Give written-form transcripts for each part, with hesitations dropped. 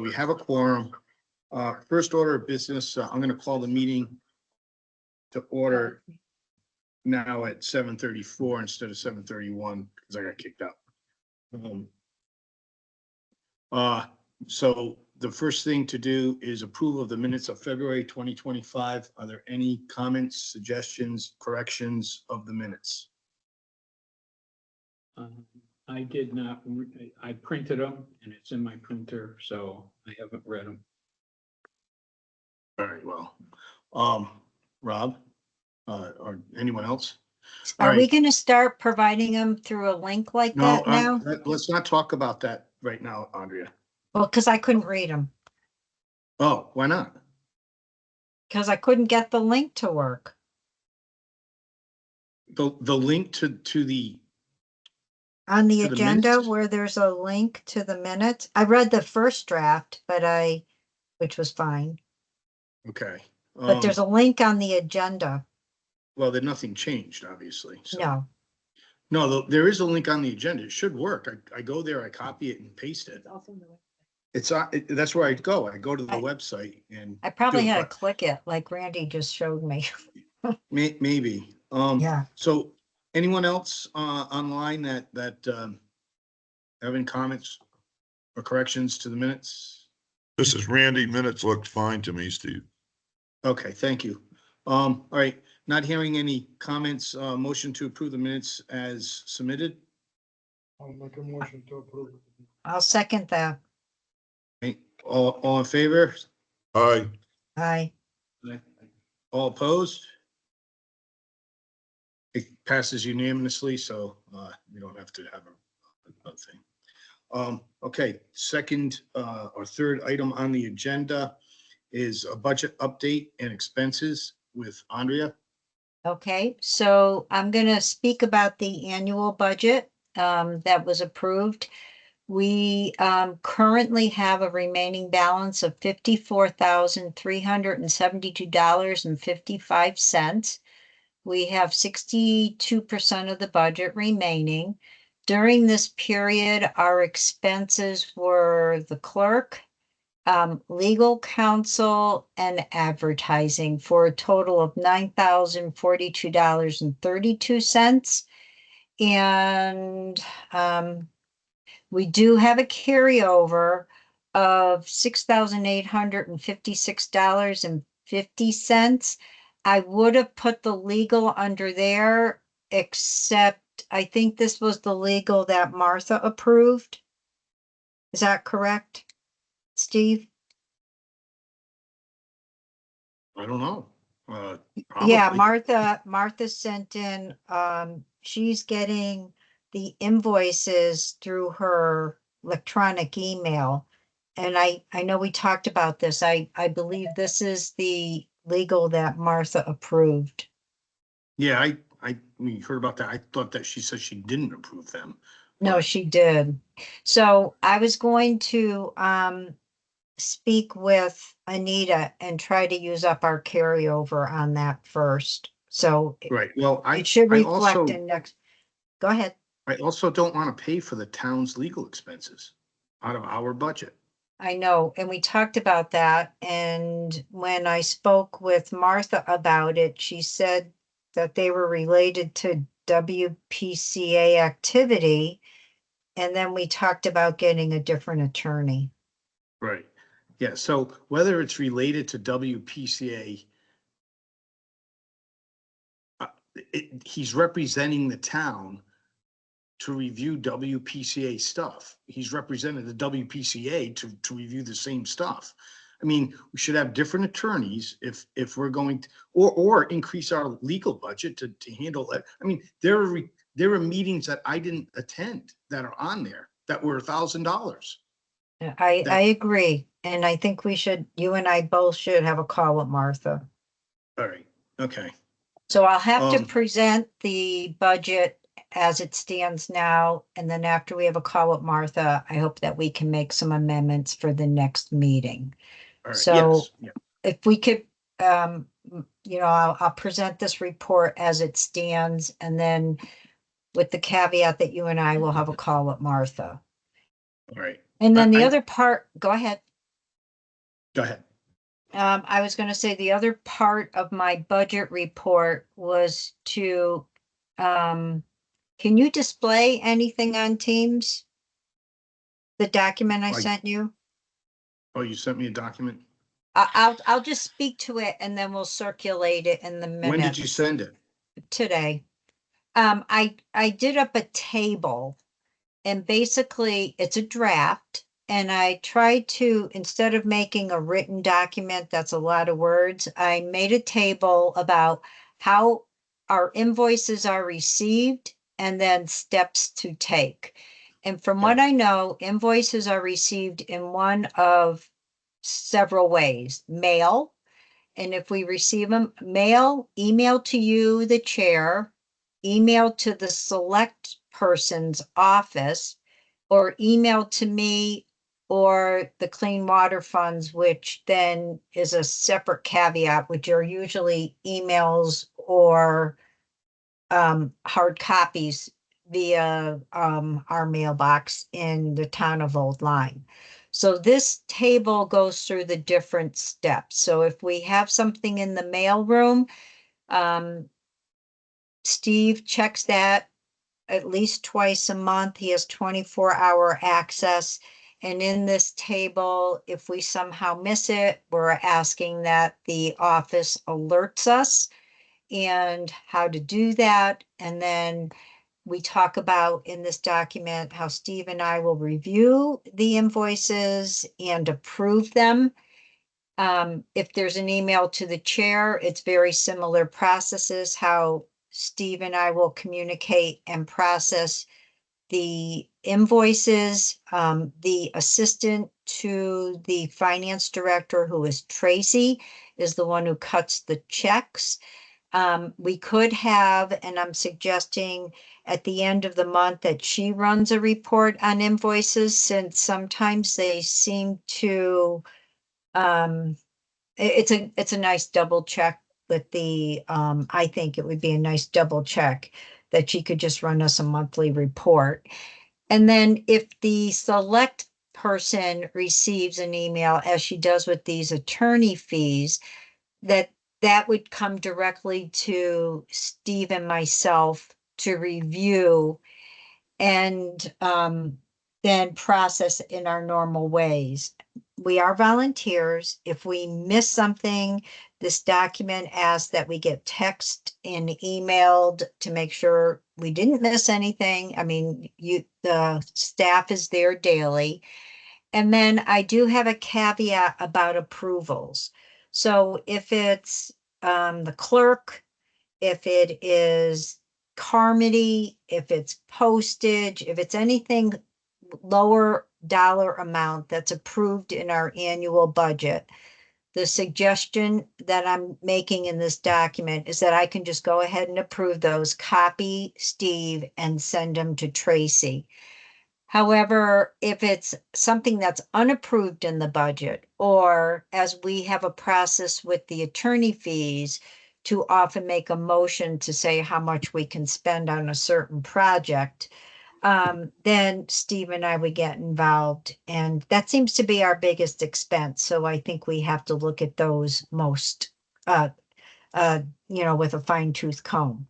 we have a quorum. First order of business, I'm going to call the meeting to order now at 7:34 instead of 7:31 because I got kicked out. So the first thing to do is approval of the minutes of February 2025. Are there any comments, suggestions, corrections of the minutes? I did not, I printed them and it's in my printer, so I haven't read them. All right, well, Rob, or anyone else? Are we going to start providing them through a link like that now? Let's not talk about that right now, Andrea. Well, because I couldn't read them. Oh, why not? Because I couldn't get the link to work. The link to the On the To the agenda minutes? where there's a link to the minutes. I read the first draft, which was fine, okay. but there's a link on the agenda. Well, then nothing changed, obviously. So. No, There is a link on the agenda. It should work. I go there, I copy it and paste it. It's that's where I go. I go to the website and. I probably do it, had to but click it like Randy just showed me. Maybe. Yeah. So anyone else online that have any comments or corrections to the minutes? This is Randy. Minutes looked fine to me, Steve. Okay, thank you. All right, not hearing any comments, motion to approve the minutes as submitted. I'll make a motion to approve. I'll second that. Okay, all in favor? Aye. Aye. All opposed? It passes unanimously, so we don't have to have a thing. Okay, second or third item on the agenda is a budget update and expenses with Andrea. Okay, so I'm going to speak about the annual budget that was approved. We currently have a remaining balance of $54,372.55. We have 62% of the budget remaining. During this period, our expenses were the clerk, legal counsel, and advertising for a total of $9,042.32. And we do have a carryover of $6,856.50. I would have put the legal under there, except I think this was the legal that Martha approved. Is that correct, Steve? I don't know. Yeah, Probably. Martha sent in, she's getting the invoices through her electronic email. And I know we talked about this. I believe this is the legal that Martha approved. Yeah, we heard about that. I thought that she said she didn't approve them. No, she did. So I was going to speak with Anita and try to use up our carryover on that first. So Right. Well, it should reflect also, in next. Go ahead. I also don't want to pay for the town's legal expenses out of our budget. I know, and we talked about that, and when I spoke with Martha about it, she said that they were related to WPCA activity, and then we talked about getting a different attorney. Right. Yeah. So whether it's related to WPCA, he's representing the town to review WPCA stuff. He's represented the WPCA to review the same stuff. I mean, we should have different attorneys if we're going to, or increase our legal budget to handle it. I mean, there are meetings that I didn't attend that are on there that were $1,000. I agree, and I think you and I both should have a call with Martha. All right. Okay. So I'll have to present the budget as it stands now, and then after we have a call with Martha, I hope that we can make some amendments for the next meeting. All right. So Yes. Yeah. if we could, I'll present this report as it stands, and then with the caveat that you and I will have a call with Martha. All right. And then the other part, go ahead. Go ahead. I was gonna say the other part of my budget report was to, can you display anything on Teams? The document I Like- sent you? Oh, you sent me a document? I'll just speak to it and then we'll circulate it in the When did you minutes send it? today. I did up a table and basically it's a draft. And I tried to, instead of making a written document, that's a lot of words, I made a table about how our invoices are received and then steps to take. And from what I know, invoices are received in one of several ways: mail. And if we receive them, mail, email to you, the chair, email to the select person's office, or email to me or the Clean Water Funds, which then is a separate caveat, which are usually emails or hard copies via our mailbox in the town of Old Lyme. So this table goes through the different steps. So if we have something in the mailroom, Steve checks that at least twice a month. He has 24-hour access. And in this table, if we somehow miss it, we're asking that the office alerts us and how to do that. And then we talk about in this document how Steve and I will review the invoices and approve them. If there's an email to the chair, it's very similar processes, how Steve and I will communicate and process the invoices. The assistant to the finance director, who is Tracy, is the one who cuts the checks. We could have, and I'm suggesting at the end of the month that she runs a report on invoices, since sometimes they seem to, it's a nice double check with the, I think it would be a nice double check that she could just run us a monthly report. And then if the select person receives an email, as she does with these attorney fees, that would come directly to Steve and myself to review and then process in our normal ways. We are volunteers. If we miss something, this document asks that we get text and emailed to make sure we didn't miss anything. I mean, the staff is there daily. And then I do have a caveat about approvals. So if it's the clerk, if it is Carmody, if it's postage, if it's anything lower dollar amount that's approved in our annual budget, the suggestion that I'm making in this document is that I can just go ahead and approve those, copy Steve, and send them to Tracy. However, if it's something that's unapproved in the budget, or as we have a process with the attorney fees to often make a motion to say how much we can spend on a certain project, then Steve and I would get involved, and that seems to be our biggest expense. So I think we have to look at those most, with a fine tooth comb.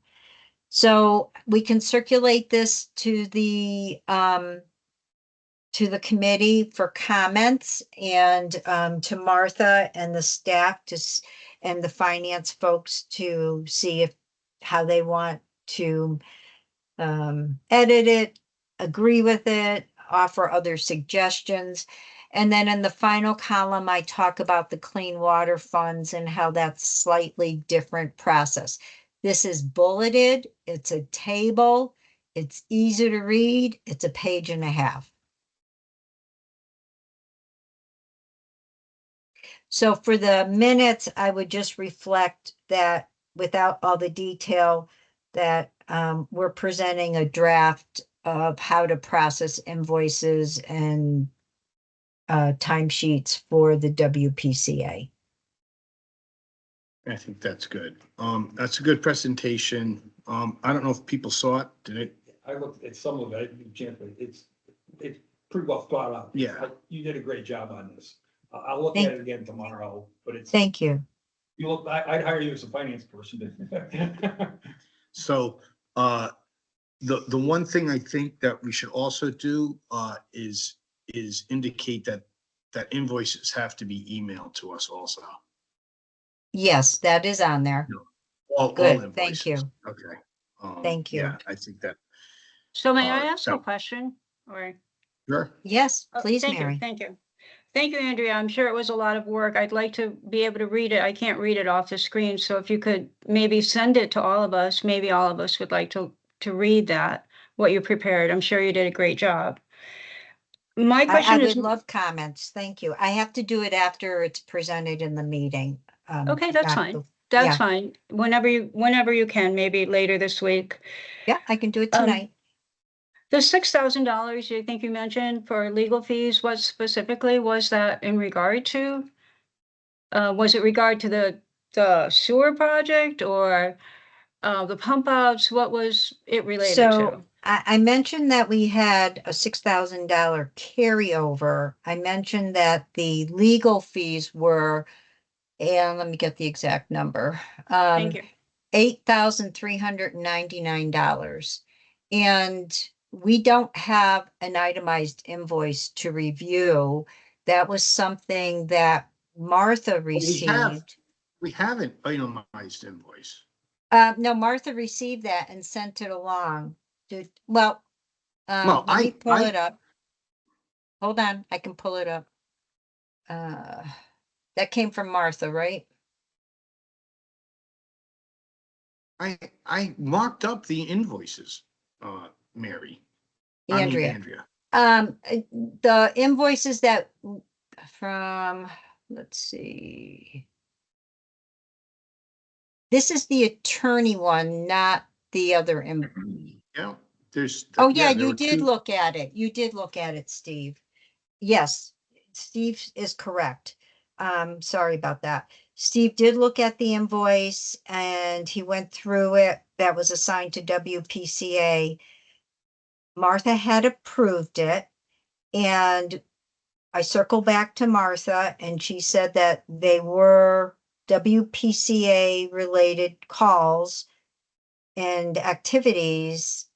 So we can circulate this to the committee for comments, and to Martha and the staff and the finance folks to see how they want to edit it, agree with it, offer other suggestions. And then in the final column, I talk about the clean water funds and how that's slightly different process. This is bulleted, it's a table, it's easy to read, it's a page and a half. So for the minutes, I would just reflect that without all the detail, that we're presenting a draft of how to process invoices and timesheets for the WPCA. I think that's good. That's a good presentation. I don't know if people saw it. Did it? I looked at some of it, it's pretty well thought out. Yeah. You did a great job on this. I'll look at it again tomorrow, but it's, Thank you. you look, I'd hire you as a finance person. So, the one thing I think that we should also do, is indicate that invoices have to be emailed to us also. Yes, that is on there. All Good, thank invoices. you. Okay. Thank you. Yeah, I think that, So may I ask a so- question or? sure. Yes, Oh, please, thank you, Mary. Thank you. Thank you, Andrea. I'm sure it was a lot of work. I'd like to be able to read it. I can't read it off the screen. So if you could maybe send it to all of us, maybe all of us would like to read that, what you prepared. I'm sure you did a great job. My I question is, would love comments. Thank you. I have to do it after it's presented in the meeting. okay, that's not fine. the- That's yeah. fine. Whenever you can, maybe later this week. Yeah, I can do it Um, tonight. The $6,000 you think you mentioned for legal fees, what specifically was that in regard to? Was it regard to the sewer project or the pump outs? What was it related to? So I mentioned that we had a $6,000 carryover. I mentioned that the legal fees were, and let me get the exact number. Thank you. $8,399. And we don't have an itemized invoice to review. That was something that Martha received. We have an itemized invoice. No, Martha received that and sent it along. Well, Well, let me pull I- it up. Hold on, I can pull it up. That came from Martha, right? I marked up the invoices, Mary. I mean, Andrea. Andrea. The invoices that from, let's see. This is the attorney one, not the other. Yeah, there's. Oh, yeah, there you were did two- look at it. You did look at it, Steve. Yes, Steve is correct. Sorry about that. Steve did look at the invoice and he went through it. That was assigned to WPCA. Martha had approved it. And I circled back to Martha and she said that they were WPCA related calls and activities.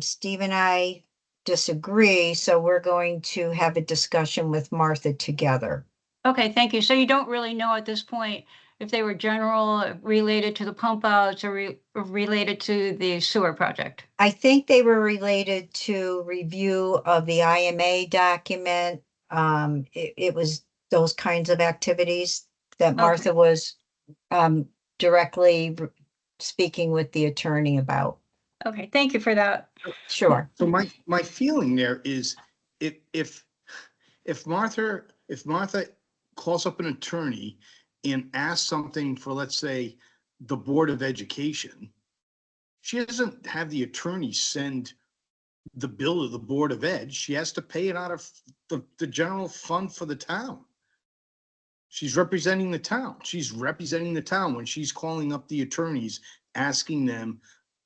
Steve and I disagree, so we're going to have a discussion with Martha together. Okay, thank you. So you don't really know at this point if they were general, related to the pump outs or related to the sewer project? I think they were related to review of the IMA document. It was those kinds of activities that Martha was directly speaking with the attorney about. Okay, thank you for that. Sure. So my feeling there is if Martha calls up an attorney and asks something for, let's say, the Board of Education, she doesn't have the attorney send the bill to the Board of Ed. She has to pay it out of the general fund for the town. She's representing the town. She's representing the town when she's calling up the attorneys, asking them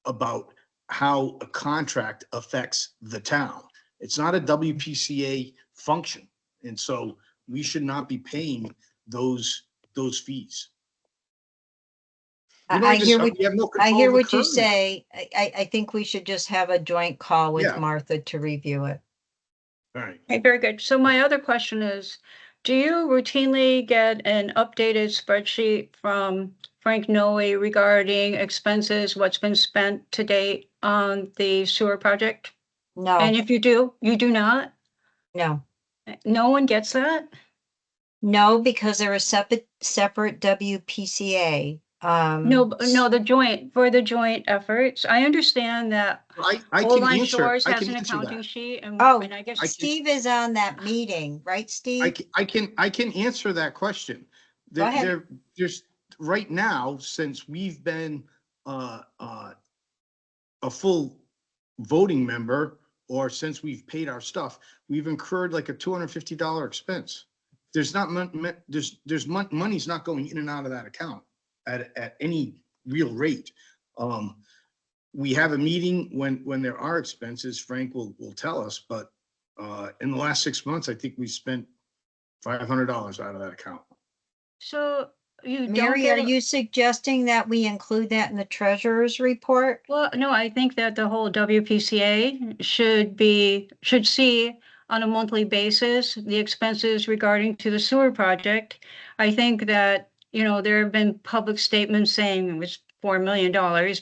about how a contract affects the town. It's not a WPCA function. And so we should not be paying those fees. We don't I even- hear what, we have no I control hear over what you current. say. I think we should just have a joint call with Yeah. Martha to review it. All right. Okay, very good. So my other question is, do you routinely get an updated spreadsheet from Frank Noe regarding expenses, what's been spent to date on the sewer project? No, And if you do not? no, No one gets that? no, because they're a separate WPCA. No, for the joint efforts. I understand that I Old can Line answer, Shores I has can an answer accounting that. sheet and Oh, I guess. I can- Steve is on that meeting, right, Steve? I can answer that question. Go ahead. There's, right now, since we've been, a full voting member, or since we've paid our stuff, we've incurred like a $250 expense. There's not, money's not going in and out of that account at any real rate. We have a meeting when there are expenses, Frank will tell us, but, in the last 6 months, I think we spent $500 out of that account. So you don't Mary, get are you suggesting that we include that in the treasurer's report? Well, no, I think that the whole WPCA should see on a monthly basis the expenses regarding to the sewer project. I think that, there have been public statements saying it was $4 million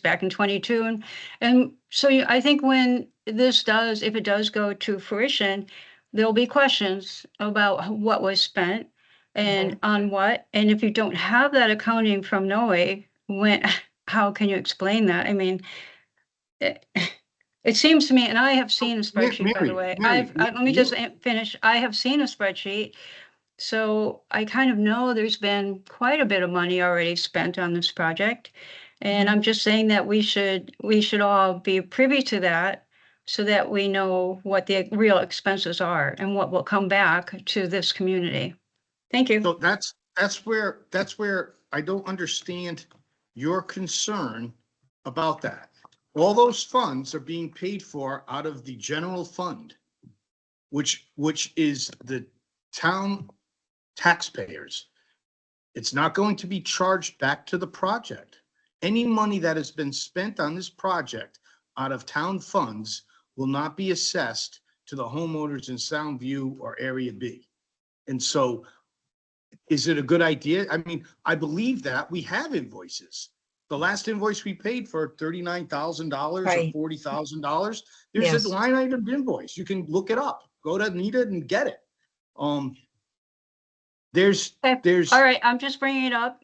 back in 22. And so I think when if it does go to fruition, there'll be questions about what was spent and on what. And if you don't have that accounting from NOE, how can you explain that? I mean, it, it seems to me, and I have seen a spreadsheet, by the way. Let me just finish. I have seen a spreadsheet. So I kind of know there's been quite a bit of money already spent on this project. And I'm just saying that we should all be privy to that so that we know what the real expenses are and what will come back to this community. Thank you. So that's where I don't understand your concern about that. All those funds are being paid for out of the general fund, which is the town taxpayers. It's not going to be charged back to the project. Any money that has been spent on this project out of town funds will not be assessed to the homeowners in Soundview or Area B. And so is it a good idea? I mean, I believe that we have invoices. The last invoice we paid for $39,000 Right. or $40,000, there's Yes. a line item invoice. You can look it up. Go to Anita and get it. There's, Okay. All right, I'm just bringing it up,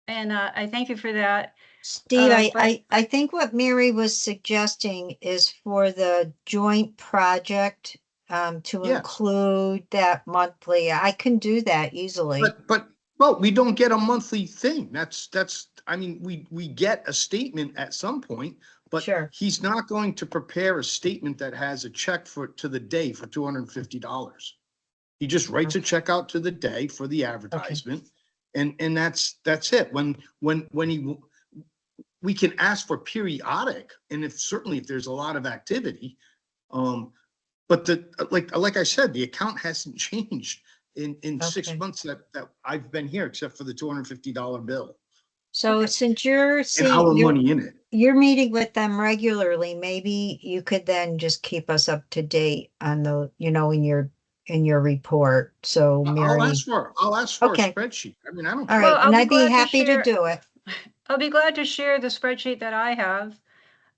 and I thank you for that. Steve, but- I think what Mary was suggesting is for the joint project to Yes. include that monthly. I can do that easily. Well, we don't get a monthly thing. I mean, we get a statement at some point, but Sure. he's not going to prepare a statement that has a check to the day for $250. He just writes a check out to the day for the advertisement. And that's it. We can ask for periodic, and certainly if there's a lot of activity, but like I said, the account hasn't changed in 6 Okay. months that I've been here, except for the $250 bill So Okay. since you're and seeing, our money in it. you're meeting with them regularly, maybe you could then just keep us up to date on the, in your report. So I'll Mary, ask for a Okay. spreadsheet. I mean, I don't. all Well, right, I'll and be I'd be glad to happy to share- do it. I'll be glad to share the spreadsheet that I have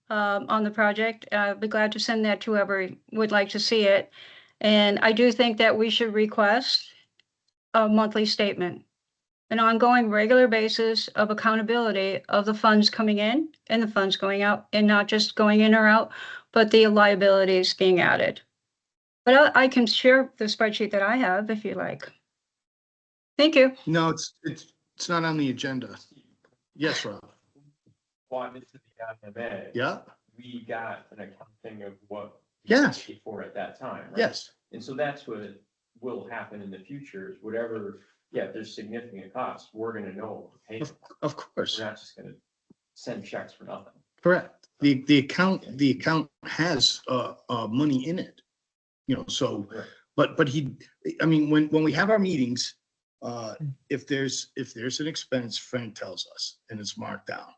on the project. I'll be glad to send that to whoever would like to see it. And I do think that we should request a monthly statement, an ongoing regular basis of accountability of the funds coming in and the funds going out, and not just going in or out, but the liabilities being added. But I can share the spreadsheet that I have if you like. Thank you. No, it's not on the agenda. Yes, Rob. Wanted to the MMA. Yeah, We got an accounting of what. we Yes. paid for at that time, right? yes, And so that's what will happen in the future, is whatever, if there's significant costs, we're gonna know. We're paying. of course, We're not just gonna send checks for nothing. correct. The account has money in it, so, Right. but I mean, when we have our meetings, if there's an expense, Frank tells us and it's marked down.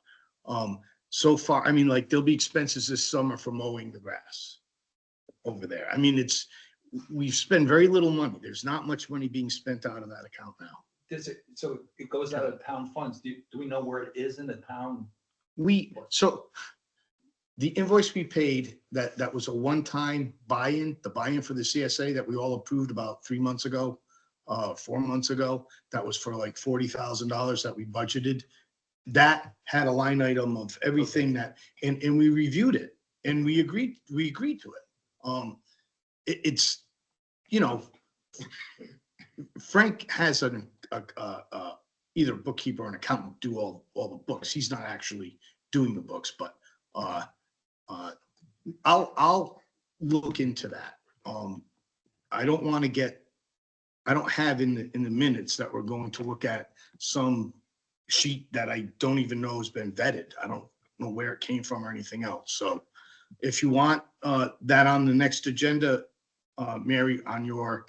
So far, I mean, like there'll be expenses this summer for mowing the grass over there. I mean, we've spent very little money. There's not much money being spent out of that account now. So it goes out of town funds. Do we know where it is in the town? So the invoice we paid, that was a one-time buy-in, the buy-in for the CSA that we all approved about 3 months ago, 4 months ago, that was for like $40,000 that we budgeted. That had a line item of everything and we reviewed it and we agreed to it. It's, Frank has either a bookkeeper or an accountant do all the books. He's not actually doing the books, but I'll look into that. I don't have in the minutes that we're going to look at some sheet that I don't even know has been vetted. I don't know where it came from or anything else. So if you want that on the next agenda, Mary, on your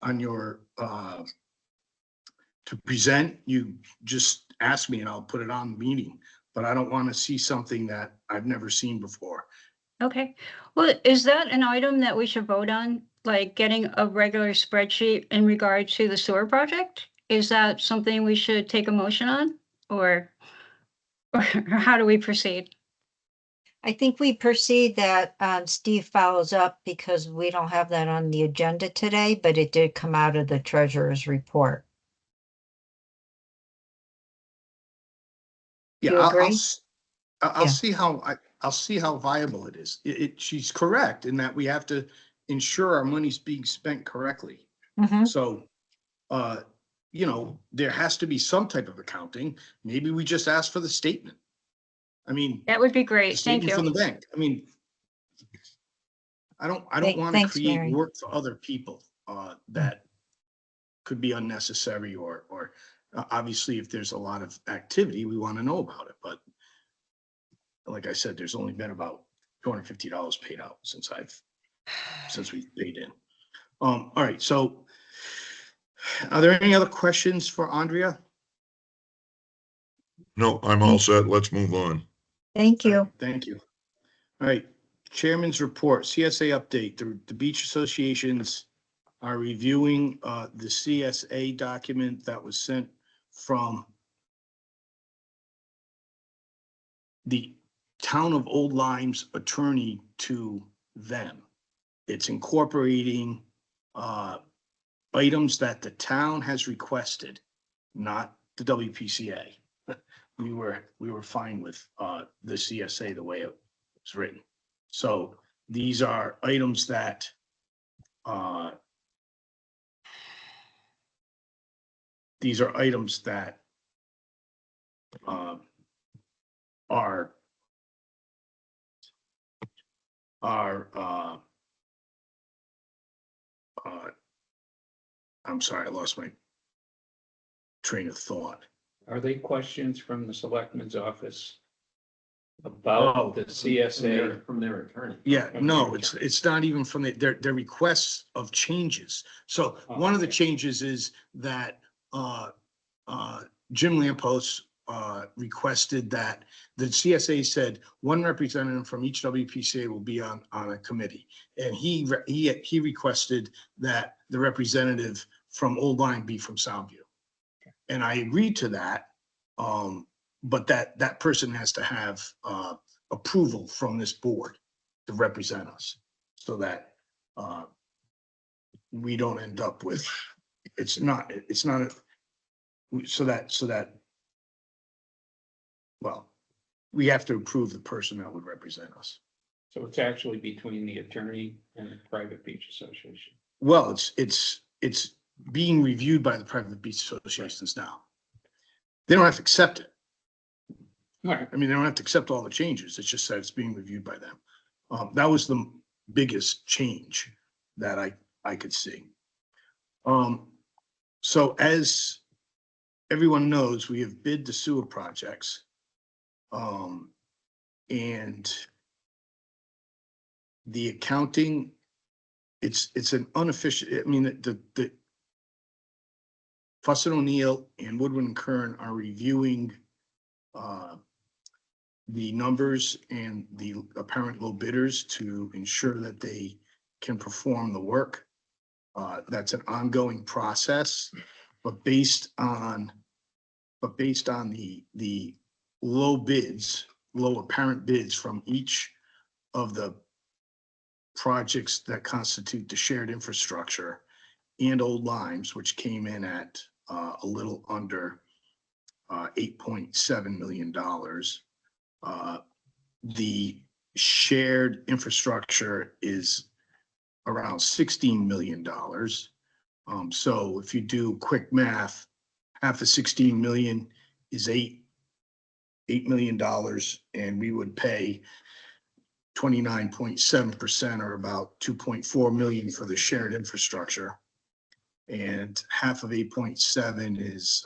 on your, to present, you just ask me and I'll put it on the meeting. But I don't want to see something that I've never seen before. Okay, well, is that an item that we should vote on, like getting a regular spreadsheet in regard to the sewer project? Is that something we should take a motion on, or how do we proceed? I think we proceed that Steve follows up because we don't have that on the agenda today, but it did come out of the treasurer's report. Yeah, You I'll, agree? I'll Yeah. see how, I'll see how viable it is. She's correct in that we have to ensure our money's being spent correctly. Mhm. So, you know, there has to be some type of accounting. Maybe we just ask for the statement. I mean, That would be the great, thank statement from you. the bank. I mean, I don't want to Thanks, create Mary. work for other people, that could be unnecessary or, obviously, if there's a lot of activity, we want to know about it, but like I said, there's only been about $250 paid out since we've paid in. All right, so are there any other questions for Andrea? No, I'm all set. Let's move on. Thank All you. right, thank you. All right, Chairman's report, CSA update, the beach associations are reviewing the CSA document that was sent from the town of Old Lyme's attorney to them. It's incorporating items that the town has requested, not the WPCA. We were fine with the CSA the way it was written. So these are items that are I'm sorry, I lost my train of thought. Are they questions from the selectman's office Oh, about the CSA? From their attorney. Yeah, no, it's not even from their requests of changes. So Oh, one of the okay. changes is that Jim Lampos requested that the CSA said one representative from each WPCA will be on a committee. And he requested that the representative from Old Lyme be from Soundview. And I agreed to that. But that person has to have approval from this board to represent us so that we don't end up with, well, we have to approve the person that would represent us. So it's actually between the attorney and the private beach association. Well, it's being reviewed by the private beach associations now. They don't have to accept it. All right. I mean, they don't have to accept all the changes. It's just that it's being reviewed by them. That was the biggest change that I could see. So as everyone knows, we have bid the sewer projects. And the accounting, it's an unofficial, I mean, the Fuss and O'Neill and Woodward and Kern are reviewing the numbers and the apparent low bidders to ensure that they can perform the work. That's an ongoing process, but based on the low bids, low apparent bids from each of the projects that constitute the shared infrastructure and Old Limes, which came in at a little under $8.7 million. The shared infrastructure is around $16 million. So if you do quick math, half of 16 million is $8 million, and we would pay 29.7% or about 2.4 million for the shared infrastructure. And half of 8.7 is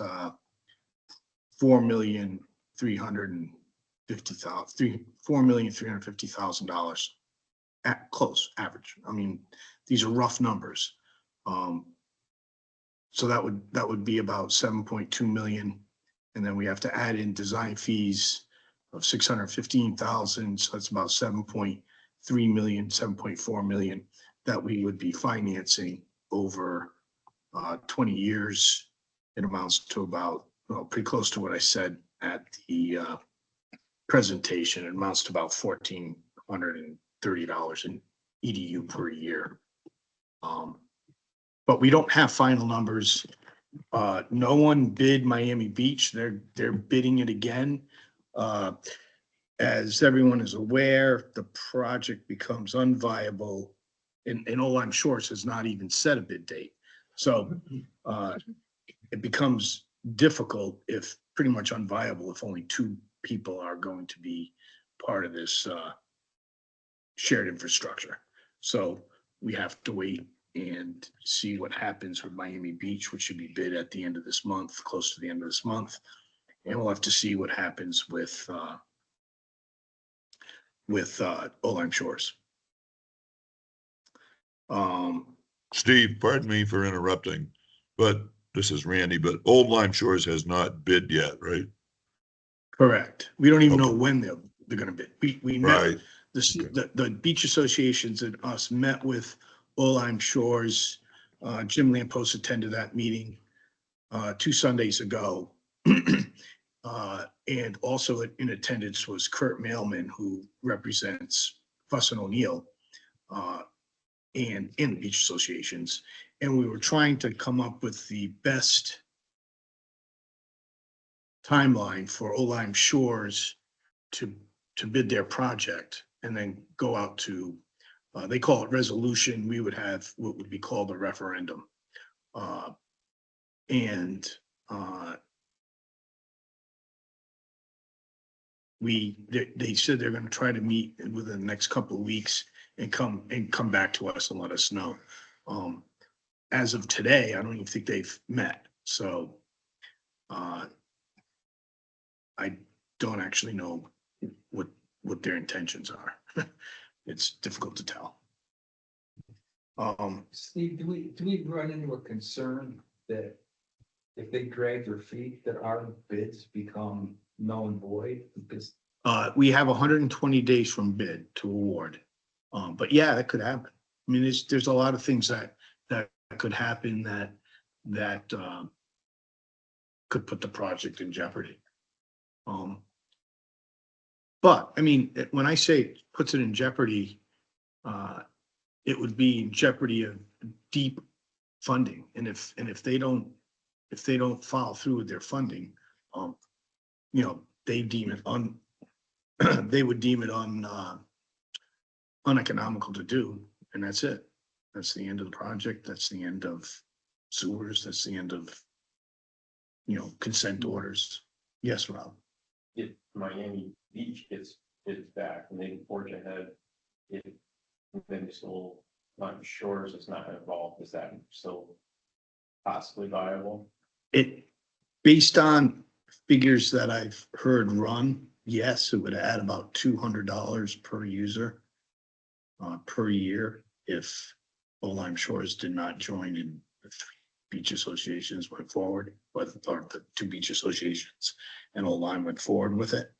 $4,350,000 at close average. I mean, these are rough numbers. So that would be about 7.2 million. And then we have to add in design fees of 615,000. So that's about 7.3 million, 7.4 million that we would be financing over 20 years. It amounts to about, well, pretty close to what I said at the presentation. It amounts to about $1,430 in EDU per year. But we don't have final numbers. No one bid Miami Beach. They're bidding it again. As everyone is aware, the project becomes unviable, and Oline Shores has not even set a bid date. So it becomes difficult, if pretty much unviable, if only two people are going to be part of this shared infrastructure. So we have to wait and see what happens with Miami Beach, which should be bid at the end of this month, close to the end of this month. And we'll have to see what happens with Oline Shores. Steve, pardon me for interrupting, but this is Randy, but Old Lime Shores has not bid yet, right? Correct. We don't even know Okay. when they're gonna bid. We met, Right. the beach associations and us met with Oline Shores. Jim Lampos attended that meeting 2 Sundays ago. And also in attendance was Kurt Mailman, who represents Fuss and O'Neill and in the beach associations. And we were trying to come up with the best timeline for Oline Shores to bid their project and then go out to, they call it resolution. We would have what would be called a referendum. And they said they're gonna try to meet within the next couple of weeks and come back to us and let us know. As of today, I don't even think they've met, so I don't actually know what their intentions are. It's difficult to tell. Steve, do we run into a concern that if they drag their feet, that our bids become null and void? Because We have 120 days from bid to award. But yeah, that could happen. I mean, there's a lot of things that could happen that could put the project in jeopardy. But I mean, when I say it puts it in jeopardy, it would be in jeopardy of deep funding. And if they don't follow through with their funding, they deem it they would deem it uneconomical to do, and that's it. That's the end of the project. That's the end of sewers. That's the end of, consent orders. Yes, Rob. If Miami Beach gets back and they forge ahead, if then still Lime Shores is not involved, is that still possibly viable? It, based on figures that I've heard run, yes, it would add about $200 per user per year if Oline Shores did not join in the 3 beach associations went forward, or the 2 beach associations and Oline went forward with it.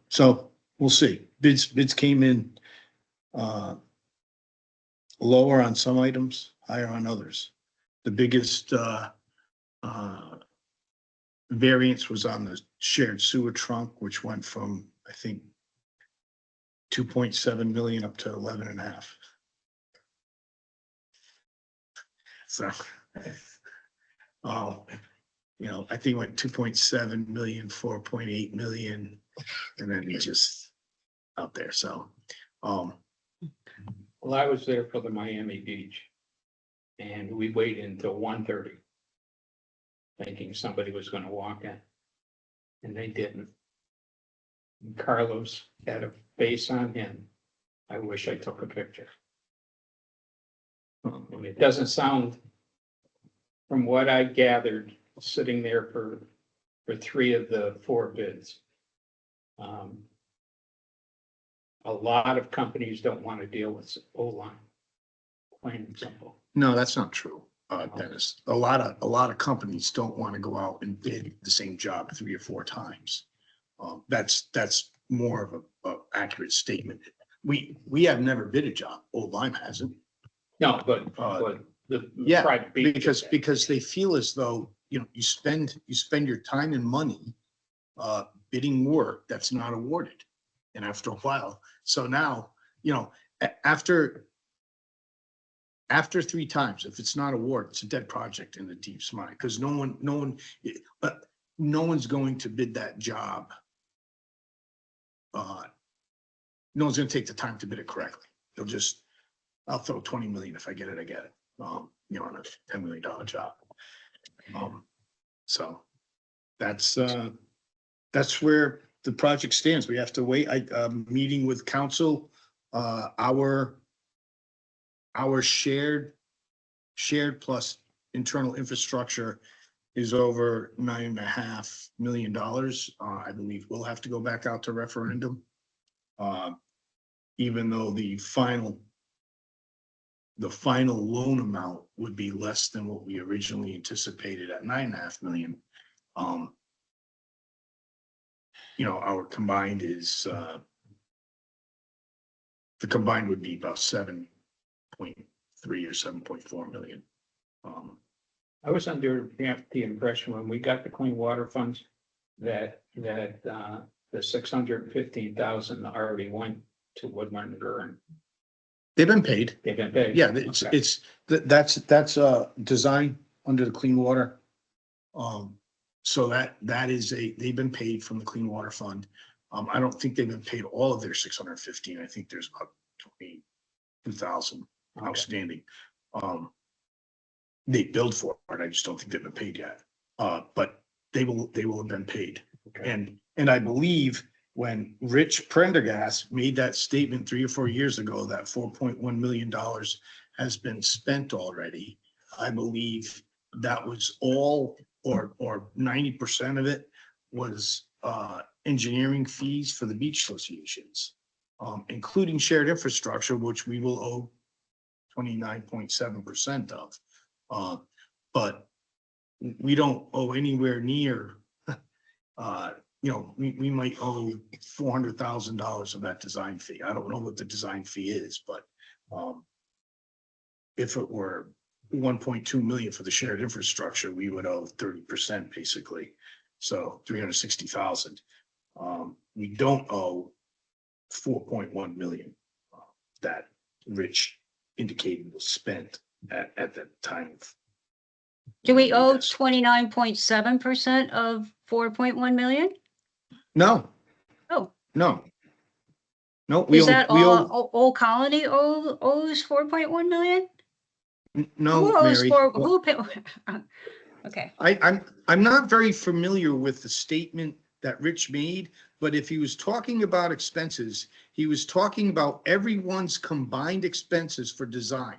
So we'll see. Bids came in lower on some items, higher on others. The biggest variance was on the shared sewer trunk, which went from, I think, 2.7 million up to 11.5. So, I think it went 2.7 million, 4.8 million, and then it just out there. So, Well, I was there for the Miami Beach. And we waited until 1:30. Thinking somebody was gonna walk in. And they didn't. And Carlos had a face on him. I wish I took a picture. I mean, it doesn't sound, from what I gathered, sitting there for 3 of the 4 bids. A lot of companies don't want to deal with Oline. plain and simple. No, that's not true, Dennis. A lot of companies don't want to go out and bid the same job 3 or 4 times. That's more of a accurate statement. We have never bid a job. Old Lyme hasn't. No, but the Yeah, private beach did that. because they feel as though, you know, you spend your time and money bidding work that's not awarded. And after a while, so now, you know, after 3 times, if it's not awarded, it's a dead project in the Deep's mind, because no one's going to bid that job. No one's gonna take the time to bid it correctly. They'll just, I'll throw 20 million. If I get it, I get it. You know, on a $10 million job. So that's where the project stands. We have to wait. Meeting with council, our shared plus internal infrastructure is over $9.5 million. I believe we'll have to go back out to referendum. Even though the final loan amount would be less than what we originally anticipated at $9.5 million. You know, our combined is, the combined would be about 7.3 or 7.4 million. I was under the impression when we got the clean water funds that the 615,000 already went to Woodward and Gurren. They've been paid. They've been paid. Yeah, Okay. that's design under the clean water. So that is they've been paid from the clean water fund. I don't think they've been paid all of their 615. I think there's about 22,000 Okay. outstanding. They billed for it. I just don't think they've been paid yet. But they will have been paid. Okay. And I believe when Rich Prendergast made that statement 3 or 4 years ago, that $4.1 million has been spent already, I believe that was all, or 90% of it was engineering fees for the beach associations, including shared infrastructure, which we will owe 29.7% of. But we don't owe anywhere near, you know, we might owe $400,000 of that design fee. I don't know what the design fee is, but if it were 1.2 million for the shared infrastructure, we would owe 30% basically. So 360,000. We don't owe 4.1 million that Rich indicated was spent at that time. Do we owe 29.7% of 4.1 million? No, Oh, no. No, is that all Old Colony owes 4.1 million? no, Who owes Mary. four, Well, okay, I'm not very familiar with the statement that Rich made, but if he was talking about expenses, he was talking about everyone's combined expenses for design.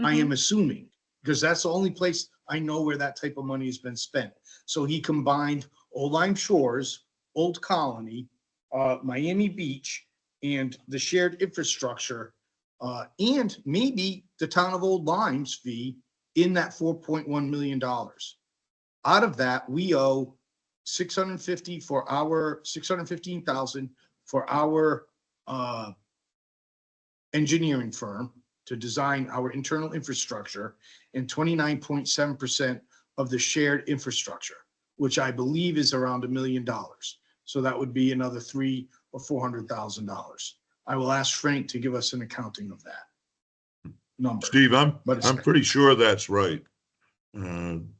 I am assuming, because that's the only place I know where that type of money has been spent. So he combined Old Lyme Shores, Old Colony, Miami Beach, and the shared infrastructure, and maybe the town of Old Lyme's fee in that $4.1 million. Out of that, we owe 615,000 for our engineering firm to design our internal infrastructure, and 29.7% of the shared infrastructure, which I believe is around $1 million. So that would be another $300,000 or $400,000. I will ask Frank to give us an accounting of that number. Steve, I'm But it's- pretty sure that's right. Having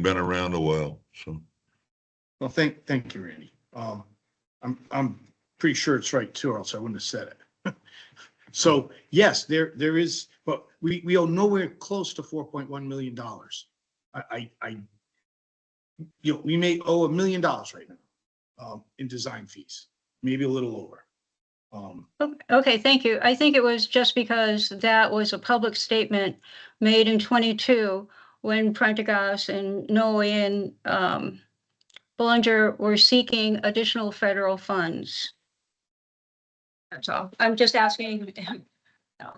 been around a while, so. Well, thank you, Randy. I'm pretty sure it's right too, or else I wouldn't have said it. So yes, there is, but we owe nowhere close to $4.1 million. You know, we may owe $1 million right now in design fees, maybe a little over. okay, thank you. I think it was just because that was a public statement made in 22 when Prendergast and Noe and Bollinger were seeking additional federal funds. That's all. I'm just asking. No.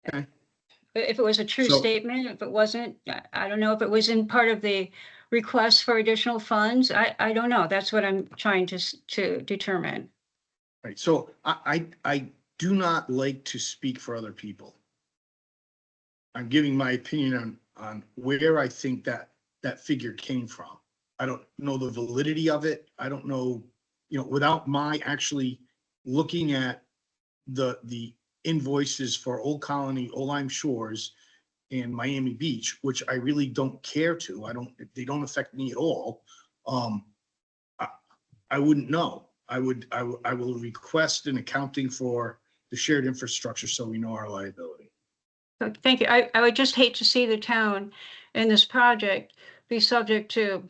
Okay. If it was a true So- statement, if it wasn't, I don't know if it was in part of the request for additional funds. I don't know. That's what I'm trying to determine. Right, so I do not like to speak for other people. I'm giving my opinion on where I think that figure came from. I don't know the validity of it. I don't know, without my actually looking at the invoices for Old Colony, Old Lyme Shores, and Miami Beach, which I really don't care to. They don't affect me at all. I wouldn't know. I will request an accounting for the shared infrastructure so we know our liability. So thank you. I would just hate to see the town in this project be subject to,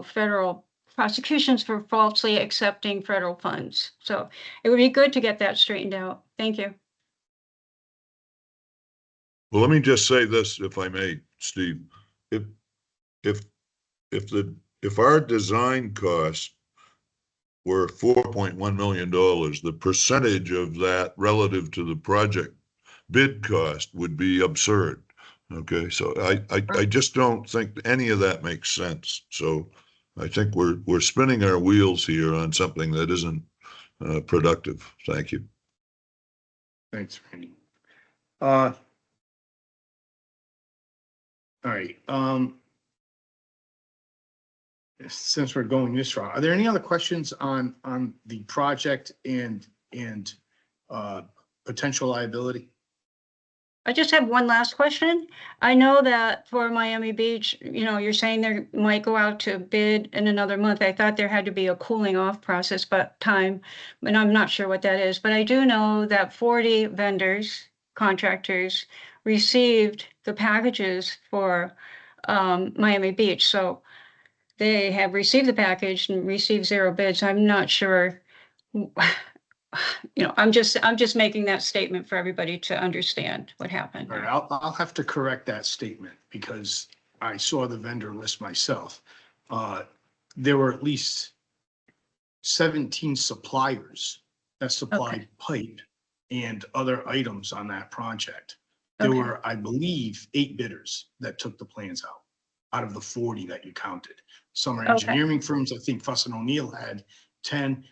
federal prosecutions for falsely accepting federal funds. So it would be good to get that straightened out. Thank you. Well, let me just say this, if I may, Steve. If, if, if our design costs were $4.1 million, the percentage of that relative to the project bid cost would be absurd. Okay, so I just don't think any of that makes sense. So I think we're spinning our wheels here on something that isn't productive. Thank you. Thanks, Randy. All right, since we're going this route, are there any other questions on the project and potential liability? I just have one last question. I know that for Miami Beach, you're saying they might go out to bid in another month. I thought there had to be a cooling off process, but and I'm not sure what that is. But I do know that 40 vendors, contractors received the packages for Miami Beach. So they have received the package and received 0 bids. I'm not sure. I'm just making that statement for everybody to understand what happened. All right, I'll have to correct that statement because I saw the vendor list myself. There were at least 17 suppliers that supplied pipe and other items on that project. There Okay. were, I believe, 8 bidders that took the plans out of the 40 that you counted. Some are Okay. engineering firms. I think Fuss and O'Neill had 10.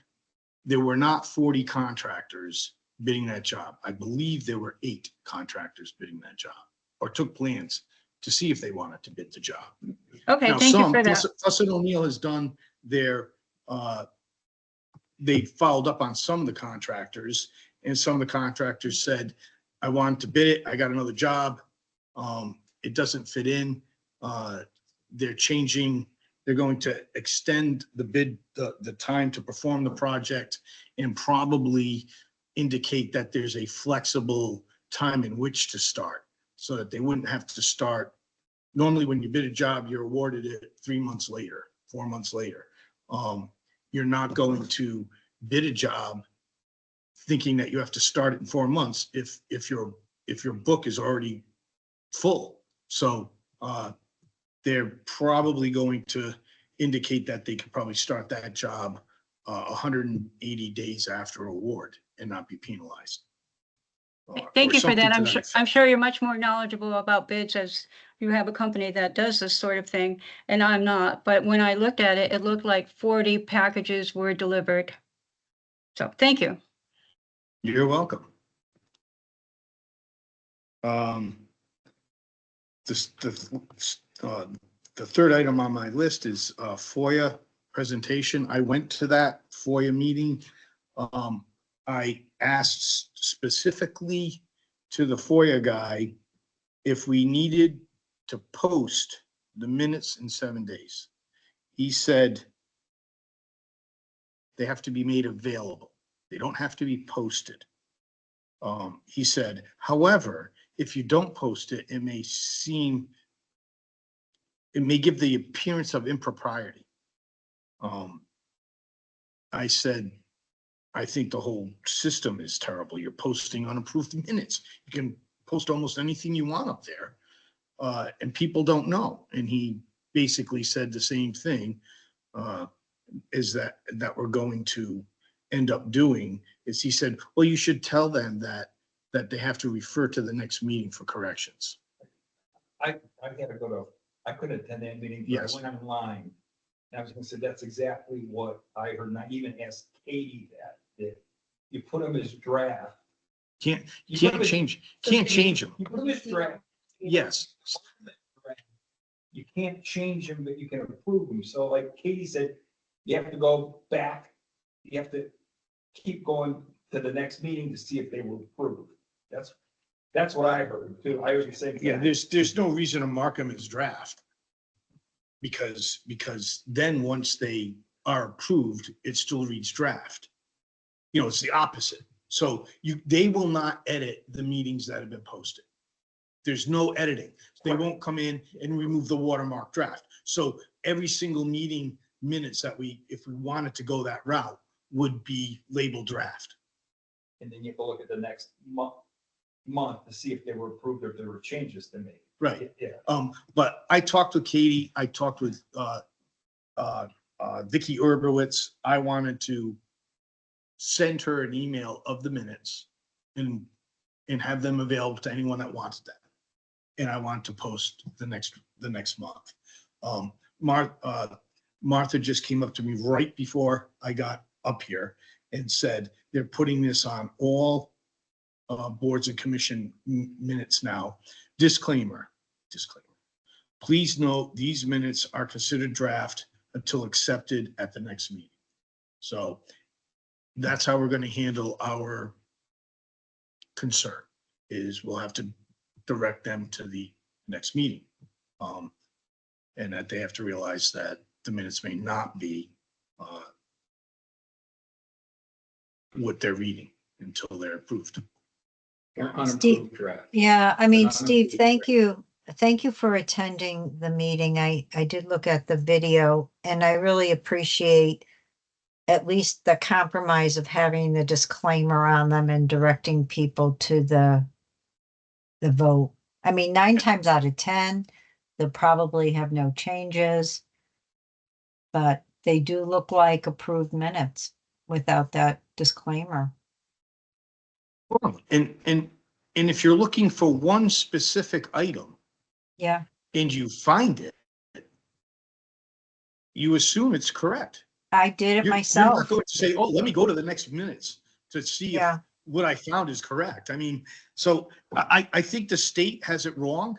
There were not 40 contractors bidding that job. I believe there were 8 contractors bidding that job or took plans to see if they wanted to bid the job. Okay, Now, thank you some, for that. Fuss and O'Neill has done their, they followed up on some of the contractors and some of the contractors said, I wanted to bid it. I got another job. It doesn't fit in. They're changing. They're going to extend the bid, the time to perform the project and probably indicate that there's a flexible time in which to start so that they wouldn't have to start. Normally, when you bid a job, you're awarded it 3 months later, 4 months later. You're not going to bid a job thinking that you have to start it in 4 months if your book is already full. So they're probably going to indicate that they could probably start that job 180 days after award and not be penalized. Thank Or you for that. something to I'm effect. sure you're much more knowledgeable about bids as you have a company that does this sort of thing, and I'm not. But when I looked at it, it looked like 40 packages were delivered. So thank you. You're welcome. The third item on my list is FOIA presentation. I went to that FOIA meeting. I asked specifically to the FOIA guy if we needed to post the minutes in 7 days. He said they have to be made available. They don't have to be posted. He said, however, if you don't post it, it may give the appearance of impropriety. I said, I think the whole system is terrible. You're posting unapproved minutes. You can post almost anything you want up there. And people don't know. And he basically said the same thing, is that we're going to end up doing is he said, well, you should tell them that that they have to refer to the next meeting for corrections. I had to go to, I couldn't attend that meeting, but Yes. I went online. And I was gonna say, that's exactly what I heard, and I even asked Katie that you put them as draft. Can't You put 'em as- can't change them. You put them as draft. Yes. You can't change them, but you can approve them. So like Katie said, you have to go back. You have to keep going to the next meeting to see if they were approved. That's what I heard too. I was just saying. Yeah, there's no reason to mark them as draft. Because then once they are approved, it still reads draft. You know, it's the opposite. So they will not edit the meetings that have been posted. There's no editing. They won't come in and remove the watermark draft. So every single meeting minutes that if we wanted to go that route, would be labeled draft. And then you have to look at the next month to see if they were approved or if there were changes to make. Right. Yeah. But I talked with Katie, I talked with, Vicky Urbowitz. I wanted to send her an email of the minutes and have them available to anyone that wants that. And I want to post the next month. Martha just came up to me right before I got up here and said, they're putting this on all boards and commission minutes now. Disclaimer. Please note, these minutes are considered draft until accepted at the next meeting. So that's how we're going to handle our concern, is we'll have to direct them to the next meeting. And that they have to realize that the minutes may not be what they're reading until they're approved. Unapproved draft. Yeah, I mean, Not Steve, unapproved thank draft. you. Thank you for attending the meeting. I did look at the video and I really appreciate at least the compromise of having the disclaimer on them and directing people to the vote. I mean, 9 times out of 10, they'll probably have no changes. But they do look like approved minutes without that disclaimer. And if you're looking for one specific item Yeah, and you find it, you assume it's correct. I did it You're myself. not going to say, oh, let me go to the next minutes to see if Yeah. what I found is correct. I mean, so I think the state has it wrong.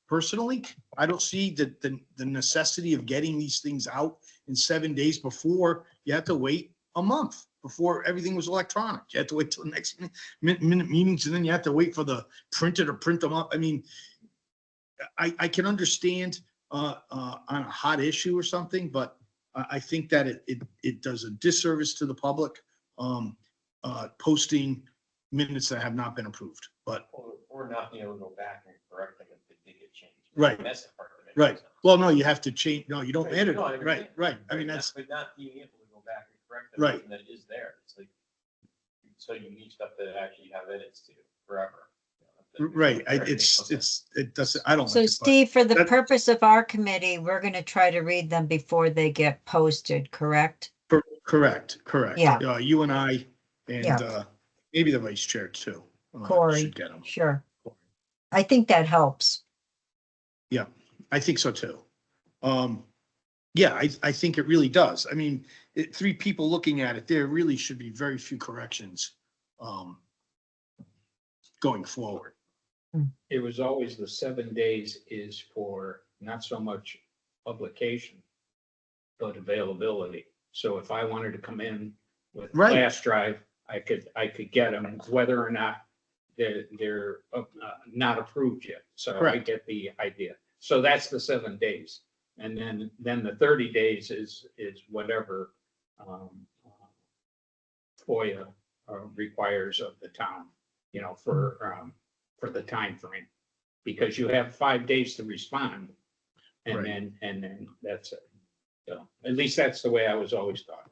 Personally, I don't see the necessity of getting these things out in 7 days before. You have to wait a month before everything was electronic. You have to wait till the next minute meetings, and then you have to wait for the printer to print them up. I mean, I can understand on a hot issue or something, but I think that it does a disservice to the public posting minutes that have not been approved. But Or not being able to go back and correct them if they did get changed. Right. That's the part of it. right, well, no, you have to change. No, you don't Right, edit no, I it. understand. Right. I mean, that's But not being able to go back and correct the Right. version that is there. It's like, so you need stuff that actually have edits to forever. right. It doesn't. I don't. So like it, but Steve, for the that- purpose of our committee, we're gonna try to read them before they get posted, correct? Correct. Yeah. You and I and Yeah. maybe the vice chair too. Corey, Should get them. sure. I think that helps. I think so too. Yeah, I think it really does. I mean, 3 people looking at it, there really should be very few corrections going forward. It was always the 7 days is for not so much publication, but availability. So if I wanted to come in with Right. flash drive, I could get them, whether or not they're not approved yet. So I Correct. get the idea. So that's the 7 days. And then the 30 days is whatever FOIA requires of the town, you know, for the time frame. Because you have 5 days to respond. And Right. then that's it. So at least that's the way I was always taught.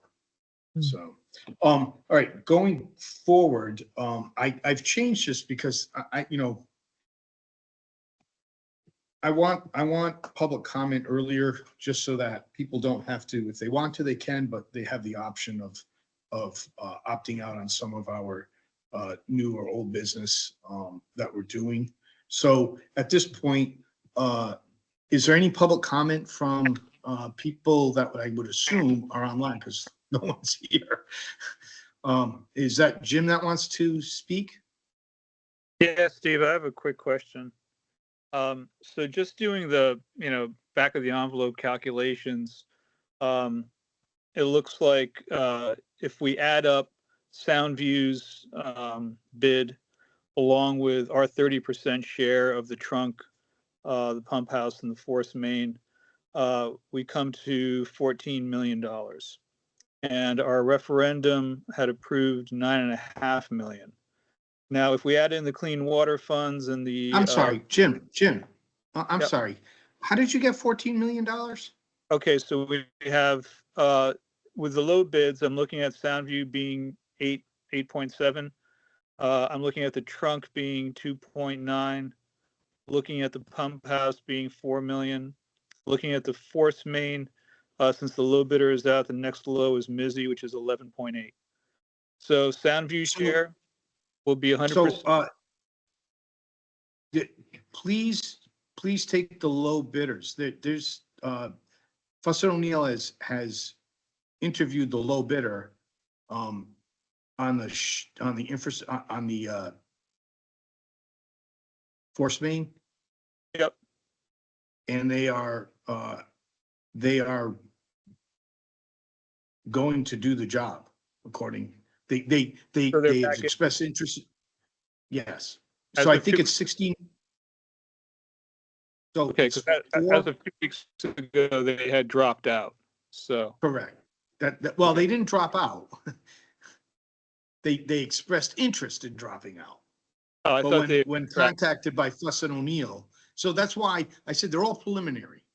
So, all right, going forward, I've changed this because I want public comment earlier, just so that people don't have to, if they want to, they can, but they have the option of opting out on some of our new or old business, that we're doing. So at this point, is there any public comment from, people that I would assume are online, because no one's here? Is that Jim that wants to speak? Yeah, Steve, I have a quick question. So just doing the, back of the envelope calculations, it looks like if we add up Soundview's bid along with our 30% share of the trunk, the pump house and the force main, we come to $14 million. And our referendum had approved $9.5 million. Now, if we add in the clean water funds and the I'm sorry, Jim, I'm Yep. sorry. How did you get $14 million? Okay, so we have with the low bids, I'm looking at Soundview being 8.7. I'm looking at the trunk being 2.9, looking at the pump house being 4 million, looking at the force main, since the low bidder is out, the next low is Mizzy, which is 11.8. So Soundview So- share will be 100%. So, please take the low bidders. There's, Fuss and O'Neill has interviewed the low bidder, on the force main. Yep. And they are going to do the job according, they So they're have back in- expressed interest. Yes. As So I of think two- it's 16. So Okay, it's because four- as of 2 weeks ago, they had dropped out. So, correct. Well, they didn't drop out. They expressed interest in dropping out. oh, I But thought they. when contacted by Fuss and O'Neill, so that's why I said they're all preliminary.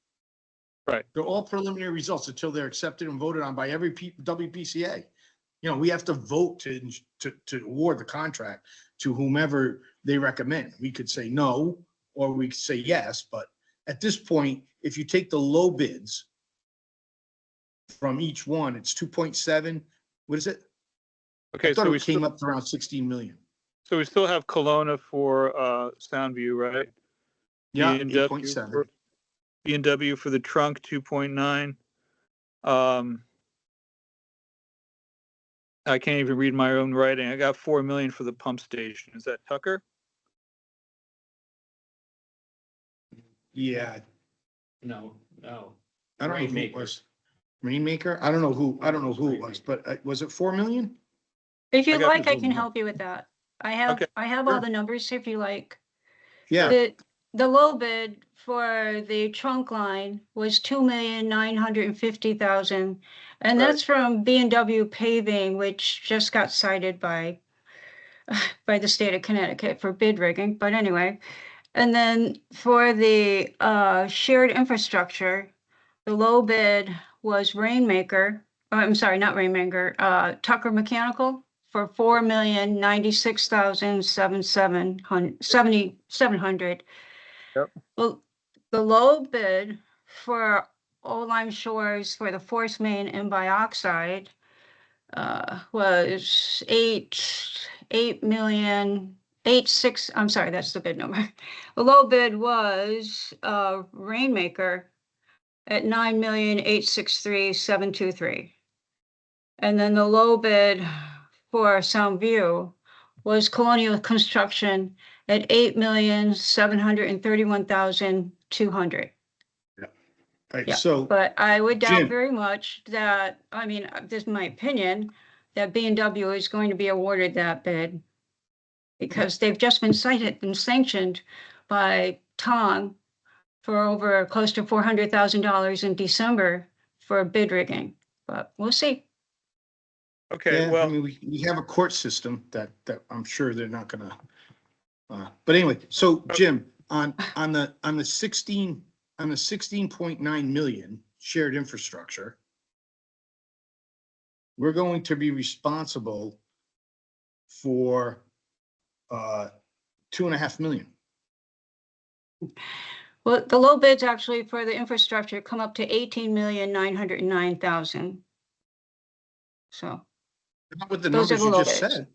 Right. They're all preliminary results until they're accepted and voted on by every WPCA. We have to vote to award the contract to whomever they recommend. We could say no, or we could say yes, but at this point, if you take the low bids from each one, it's 2.7. What is it? Okay, I thought so we it came still, up to around 16 million. so we still have Kelowna for Soundview, right? Yeah, B&W 8.7. for- B&W for the trunk, 2.9. I can't even read my own writing. I got 4 million for the pump station. Is that Tucker? Yeah, No. I don't know who it Rainmaker. was. Rainmaker? I don't know who it was, but was it 4 million? If you I got like, I this can one. help you with that. I Okay. have all Sure. the numbers if you like. Yeah, The low bid for the trunk line was 2,950,000. And Right. that's from B&W paving, which just got cited by the state of Connecticut for bid rigging, but anyway. And then for the shared infrastructure, the low bid was Rainmaker, I'm sorry, not Rainmaker, Tucker Mechanical for 4,096,700. Yep. Well, the low bid for Old Lyme Shores for the force main and bioxide was 8,000,086. I'm sorry, that's the bid number. The low bid was Rainmaker at 9,863,723. And then the low bid for Soundview was Colonial Construction at 8,731,200. right, Yeah, so, but I would doubt Jim. very much that, this is my opinion, that B&W is going to be awarded that bid. Because they've just been cited and sanctioned by Tong for over close to $400,000 in December for bid rigging, but we'll see. Okay, yeah, I well, mean, we have a court system that I'm sure they're not gonna, but anyway, so Jim, on the 16.9 million shared infrastructure, we're going to be responsible for 2.5 million. Well, the low bids actually for the infrastructure come up to 18,909,000. So Not with the Those are numbers the you low just bids. said.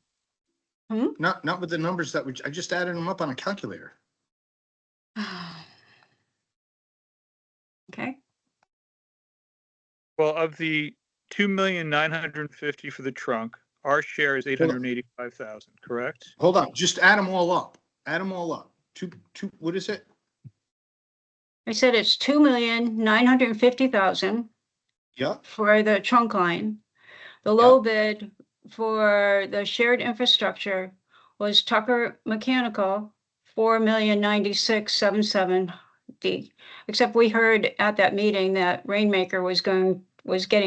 Not with the numbers that I just added them up on a calculator. Okay, Well, of the 2,950,000 for the trunk, our share is 885,000, correct? Hold on, just add them all up. Add them all up. What is it? I said it's 2,950,000 Yeah, for the trunk line. The low bid for the shared infrastructure was Tucker Mechanical, 4,096,770. Except we heard at that meeting that Rainmaker was getting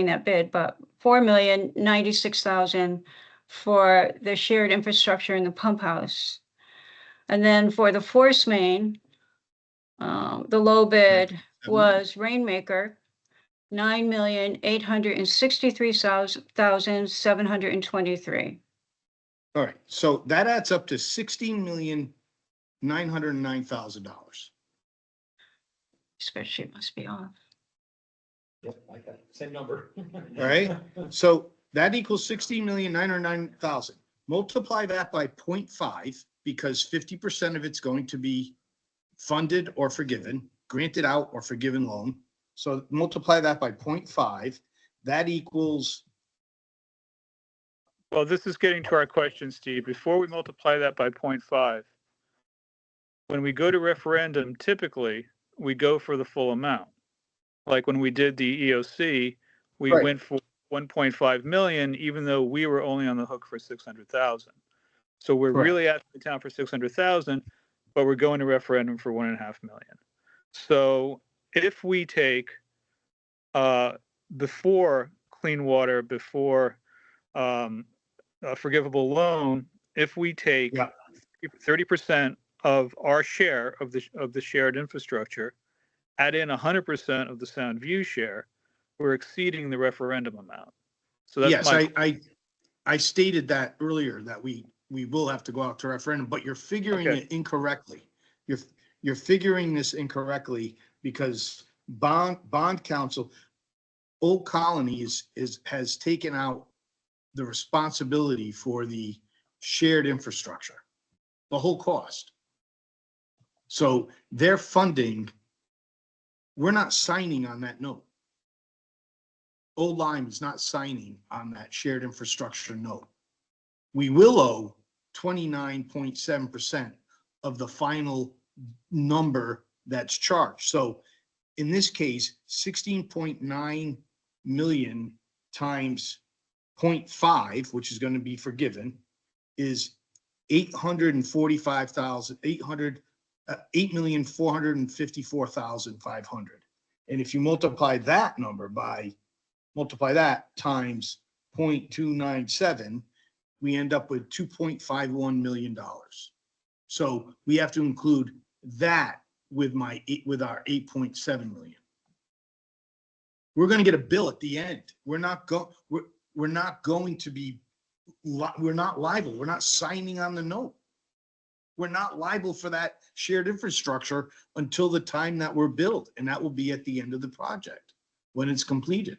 that bid, but 4,096,000 for the shared infrastructure in the pump house. And then for the force main, the low bid was Rainmaker, 9,863,723. all right, so that adds up to $16,909,000. Spreadsheet must be off. Yep, like that, same number. All right, so that equals 16,909,000. Multiply that by 0.5 because 50% of it's going to be funded or forgiven, granted out or forgiven loan. So multiply that by 0.5. That equals, Well, this is getting to our question, Steve. Before we multiply that by 0.5, when we go to referendum, typically we go for the full amount. Like when we did the EOC, we Right. went for 1.5 million, even though we were only on the hook for 600,000. So we're Correct. really asking the town for 600,000, but we're going to referendum for 1.5 million. So if we take before clean water, before a forgivable loan, if we take Yeah. 30% of our share of the shared infrastructure, add in 100% of the Sound View share, we're exceeding the referendum amount. So that's yes, my I stated that earlier that we will have to go out to referendum, but you're figuring Okay. it incorrectly. You're figuring this incorrectly because bond council, Old Colony has taken out the responsibility for the shared infrastructure, the whole cost. So their funding, we're not signing on that note. Old Lyme is not signing on that shared infrastructure note. We will owe 29.7% of the final number that's charged. So in this case, 16.9 million times 0.5, which is going to be forgiven, is 8,454,500. And if you multiply that number multiply that times 0.297, we end up with $2.51 million. So we have to include that with our 8.7 million. We're going to get a bill at the end. We're not going to be, we're not liable. We're not signing on the note. We're not liable for that shared infrastructure until the time that we're billed, and that will be at the end of the project when it's completed.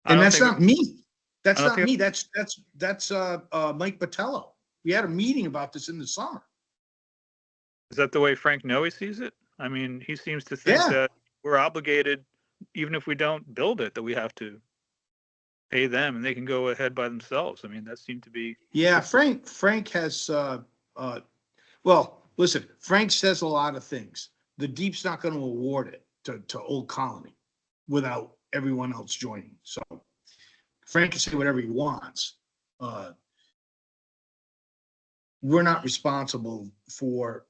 And that's not me. That's not me. That's Mike Botello. We had a meeting about this in the summer. Is that the way Frank Noe sees it? I mean, he seems to think Yeah. that we're obligated, even if we don't build it, that we have to pay them and they can go ahead by themselves. I mean, that seemed to be. Yeah, Frank has, well, listen, Frank says a lot of things. The Deep's not going to award it to Old Colony without everyone else joining. So Frank can say whatever he wants. We're not responsible for,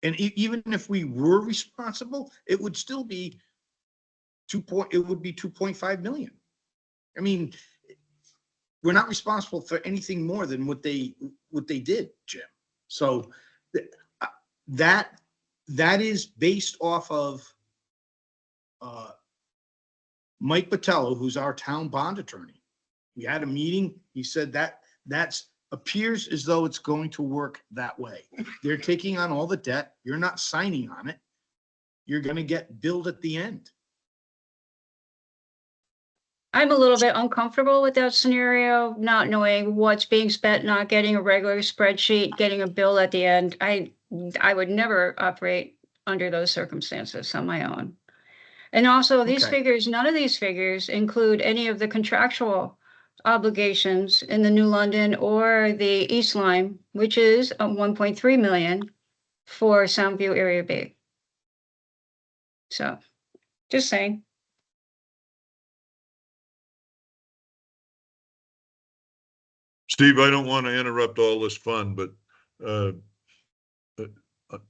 and even if we were responsible, it would still be it would be 2.5 million. I mean, we're not responsible for anything more than what they did, Jim. So that is based off of Mike Botello, who's our town bond attorney. We had a meeting. He said that's appears as though it's going to work that way. They're taking on all the debt. You're not signing on it. You're going to get billed at the end. I'm a little bit uncomfortable with that scenario, not knowing what's being spent, not getting a regular spreadsheet, getting a bill at the end. I would never operate under those circumstances on my own. And also, these Okay. figures, none of these figures include any of the contractual obligations in the New London or the East Line, which is 1.3 million for Soundview Area B. So, just saying. Steve, I don't want to interrupt all this fun, but uh,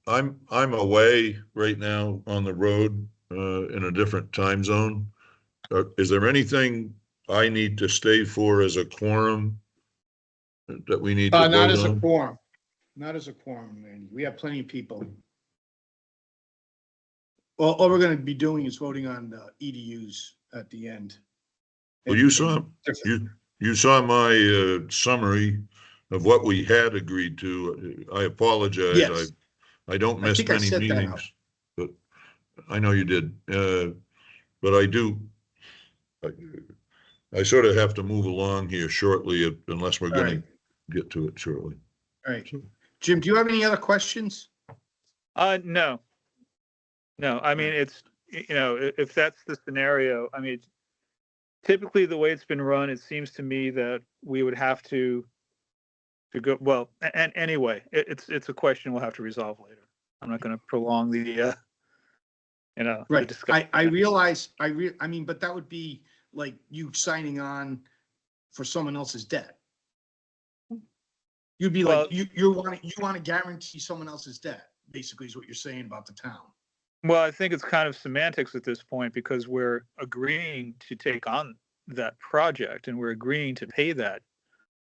I'm away right now on the road in a different time zone. Is there anything I need to stay for as a quorum that we need to Not vote as a on? quorum, not as a quorum, Randy. We have plenty of people. Well, all we're gonna be doing is voting on EDUs at the end. Well, you saw my summary of what we had agreed to. I apologize. Yes. I don't I miss think I many sent that out. meetings, but I know you did. But I do. I sort of have to move along here shortly unless we're All going right. to get to it shortly. All right. Jim, do you have any other questions? No. No, I mean, it's, if that's the scenario, I mean, typically the way it's been run, it seems to me that we would have to go, well, and anyway, it's a question we'll have to resolve later. I'm not going to prolong the the Right. discussion. I realize, I mean, but that would be like you signing on for someone else's debt. You'd be Well- like, you want to guarantee someone else's debt, basically is what you're saying about the town. Well, I think it's kind of semantics at this point because we're agreeing to take on that project and we're agreeing to pay that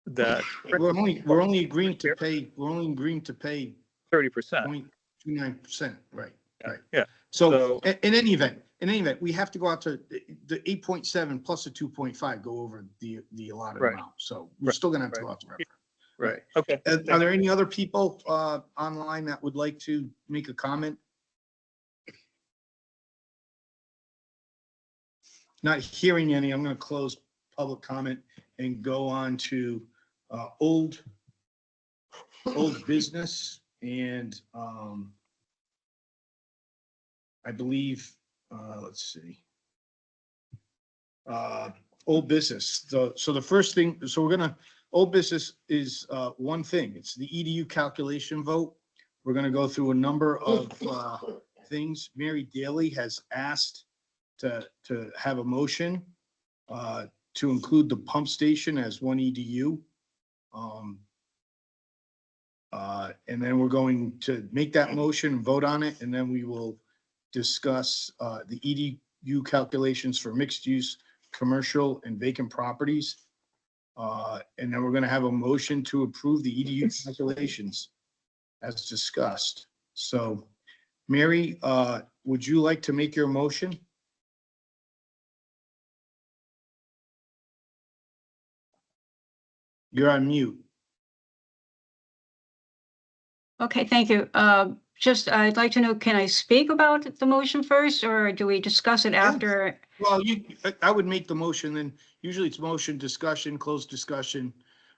We're only agreeing to pay 30%. 0.29%, right, right. Yeah. So So- in any event, we have to go out to the 8.7 plus the 2.5 go over the allotted Right. amount. So we're Right. still gonna have to Right. go out to referendum. Right. Okay. Are there any other people online that would like to make a comment? Not hearing any, I'm gonna close public comment and go on to old business and I believe, let's see. Old business. So the first thing, so old business is one thing. It's the EDU calculation vote. We're gonna go through a number of things. Mary Daly has asked to have a motion to include the pump station as one EDU. And then we're going to make that motion and vote on it, and then we will discuss the EDU calculations for mixed use, commercial and vacant properties. And then we're gonna have a motion to approve the EDU calculations as discussed. So, Mary, would you like to make your motion? You're on mute. Okay, thank you. Just, I'd like to know, can I speak about the motion first, or do we discuss it after? Well, I would make the motion, then usually it's motion, discussion, closed discussion.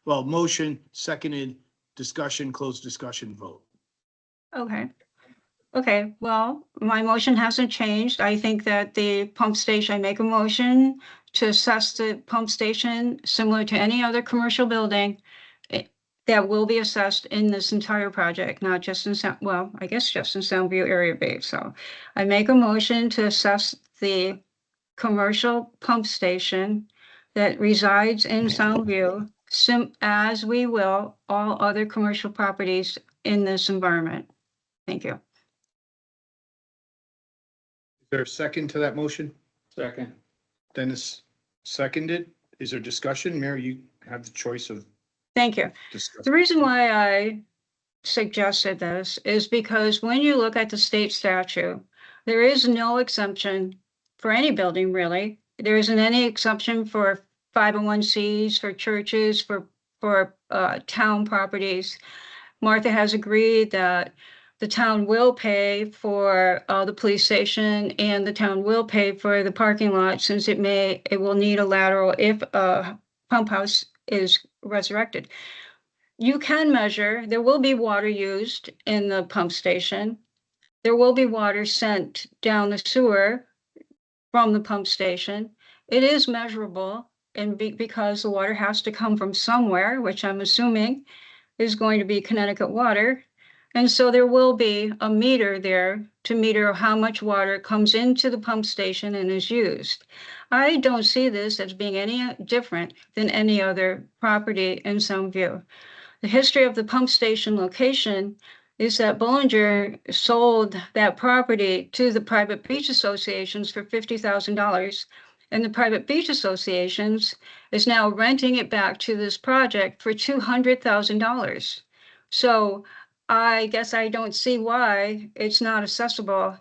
Well, motion, seconded, discussion, closed discussion, vote. Okay. Okay, well, my motion hasn't changed. I think that the pump station, I make a motion to assess the pump station similar to any other commercial building that will be assessed in this entire project, not just in well, I guess just in Soundview Area B. So I make a motion to assess the commercial pump station that resides in Soundview, as we will all other commercial properties in this environment. Thank you. Is there a second to that motion? Second. Dennis seconded. Is there discussion? Mary, you have the choice of Thank you. discussing. The reason why I suggested this is because when you look at the state statute, there is no exemption for any building, really. There isn't any exemption for 501Cs, for churches, for town properties. Martha has agreed that the town will pay for the police station and the town will pay for the parking lot since it will need a lateral if a pump house is resurrected. You can measure, there will be water used in the pump station. There will be water sent down the sewer from the pump station. It is measurable and because the water has to come from somewhere, which I'm assuming is going to be Connecticut water. And so there will be a meter there to meter how much water comes into the pump station and is used. I don't see this as being any different than any other property in Soundview. The history of the pump station location is that Bollinger sold that property to the private beach associations for $50,000. And the private beach associations is now renting it back to this project for $200,000. So I guess I don't see why it's not accessible.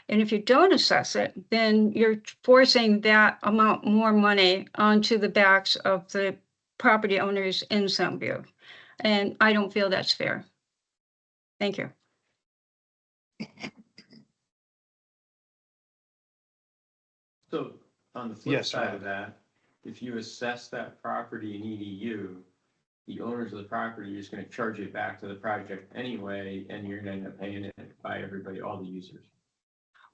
And if you don't assess it, then you're forcing that amount more money onto the backs of the property owners in Soundview. And I don't feel that's fair. Thank you. So on the flip Yes, side Rob. of that, if you assess that property in EDU, the owners of the property are just gonna charge it back to the project anyway, and you're gonna end up paying it by everybody, all the users.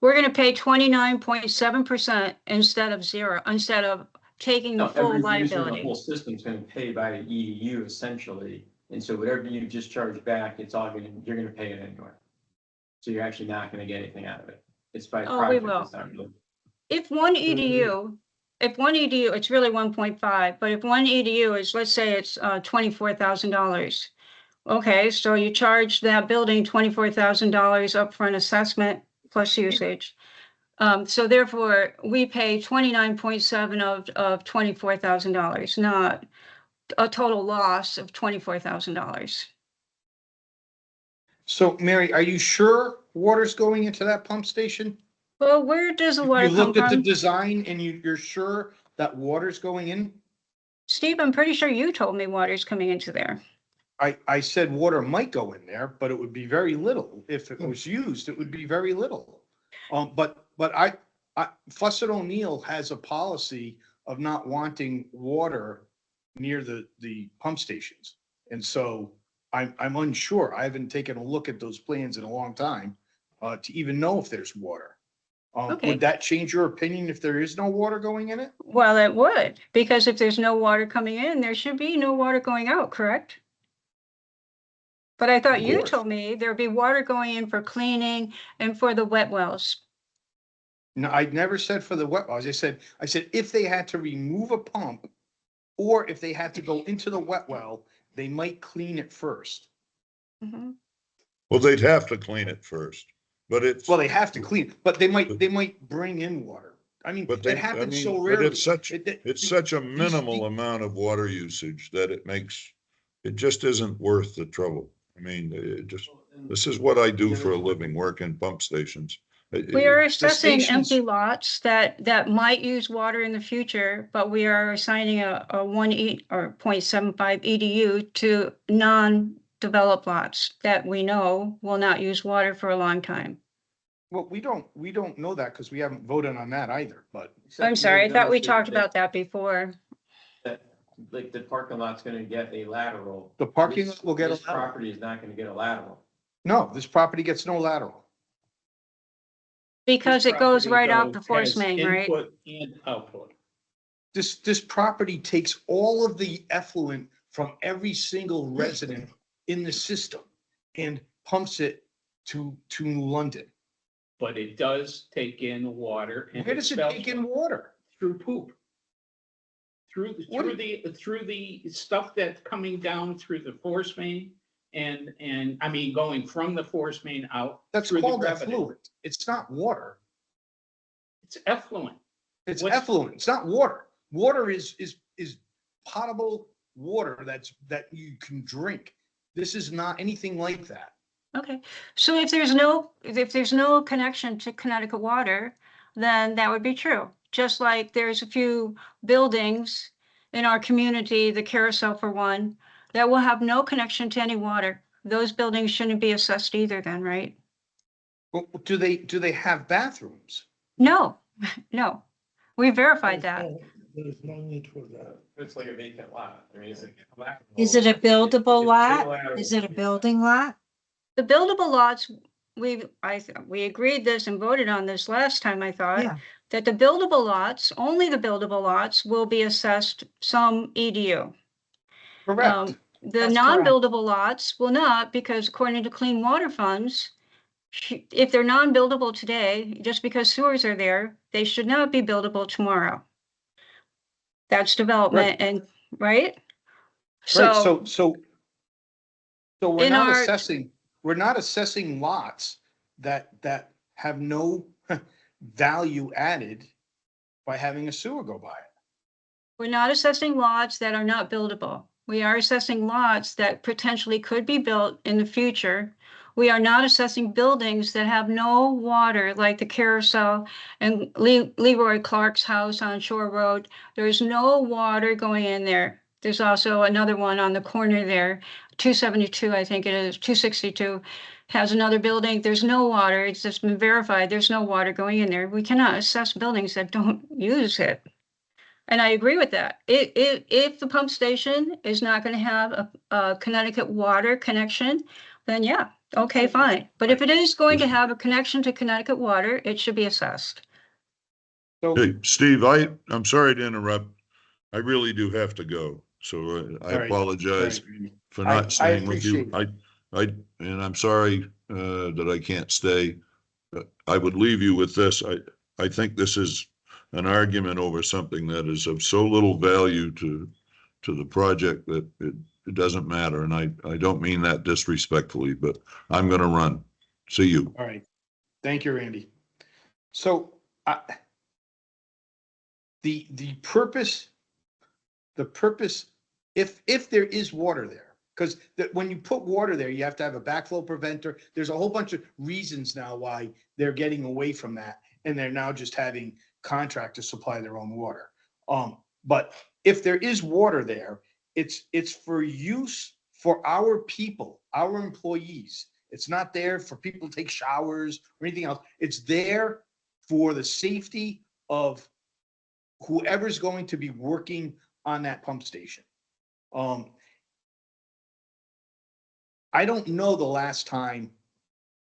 We're gonna pay 29.7% instead of zero, instead of taking the No, full every user in the liability. whole system's gonna pay by the EDU essentially, and so whatever you just charge back, it's all gonna, you're gonna pay it anyway. So you're actually not gonna get anything out of it. It's by Oh, we project, will. it's not really. If one EDU, it's really 1.5, but if one EDU is, let's say it's $24,000. Okay, so you charge that building $24,000 upfront assessment plus usage. So therefore, we pay 29.7 of $24,000, not a total loss of $24,000. So Mary, are you sure water's going into that pump station? Well, where does the You water come looked at the from? design and you're sure that water's going in? Steve, I'm pretty sure you told me water's coming into there. I said water might go in there, but it would be very little. If it was used, it would be very little. But Fussett O'Neill has a policy of not wanting water near the pump stations. And so I'm unsure. I haven't taken a look at those plans in a long time, to even know if there's water. Okay. Would that change your opinion if there is no water going in it? Well, it would, because if there's no water coming in, there should be no water going out, correct? But I thought Of you course. told me there'd be water going in for cleaning and for the wet wells. No, I never said for the wet wells. I said if they had to remove a pump or if they had to go into the wet well, they might clean it first. Mhm. Well, they'd have to clean it first, but it's. Well, they have to clean, but they might bring in water. I mean, But they, it I happens mean, so but rarely. it's such a minimal amount of water usage that it just isn't worth the trouble. I mean, this is what I do for a living, work in pump stations. We are assessing stations- empty lots that might use water in the future, but we are assigning a 0.75 EDU to non-developed lots that we know will not use water for a long time. Well, we don't know that because we haven't voted on that either, but I'm sorry, I thought we talked about that before. That, like, the parking lot's gonna get a lateral. the parking This- lot will get a This lateral. property is not gonna get a lateral. No, this property gets no lateral. Because This it goes property, right out though, the force has main, right? Input and output. This property takes all of the effluent from every single resident in the system and pumps it to New London. But it does take in water. and Where does it expels take in water? Through poop. Through What through the stuff that's coming down through the force main and I mean, going from the force main out. That's through the called gravity. effluent. It's not water. It's effluent. It's What's- effluent. It's not water. Water is potable water that you can drink. This is not anything like that. Okay, so if there's no connection to Connecticut water, then that would be true. Just like there's a few buildings in our community, the Carousel for one, that will have no connection to any water. those buildings shouldn't be assessed either then, right? Well, do they have bathrooms? No, no. We verified that. There's no need for that. It's like a vacant lot. I mean, it's like. Is it a buildable It's lot? bilateral. Is it a building lot? The buildable lots, we agreed this and voted on this last time, I thought, Yeah. that the buildable lots, only the buildable lots will be assessed some EDU. Correct. The That's correct. non-buildable lots will not, because according to clean water funds, if they're non-buildable today, just because sewers are there, they should not be buildable tomorrow. That's development and, right? Right, so we're in not our- assessing lots that have no value added by having a sewer go by it. We're not assessing lots that are not buildable. We are assessing lots that potentially could be built in the future. We are not assessing buildings that have no water, like the Carousel and Leroy Clark's house on Shore Road. There's no water going in there. There's also another one on the corner there, 272, I think it is, 262, has another building. There's no water. It's just been verified. There's no water going in there. We cannot assess buildings that don't use it. And I agree with that. If the pump station is not going to have a Connecticut water connection, then yeah, okay, fine. But if it is going to have a connection to Connecticut water, it should be assessed. So, Hey, Steve, I'm sorry to interrupt. I really do have to go. So I All right. apologize all right, for I- not I staying with you. appreciate And I'm sorry, that I can't stay. I would leave you with this. I think this is an argument over something that is of so little value to the project that it doesn't matter. And I don't mean that disrespectfully, but I'm gonna run. See you. all right. Thank you, Randy. So, the purpose, if there is water there, because when you put water there, you have to have a backflow preventer. There's a whole bunch of reasons now why they're getting away from that, and they're now just having contractors supply their own water. But if there is water there, it's for use for our people, our employees. It's not there for people to take showers or anything else. It's there for the safety of whoever's going to be working on that pump station. I don't know the last time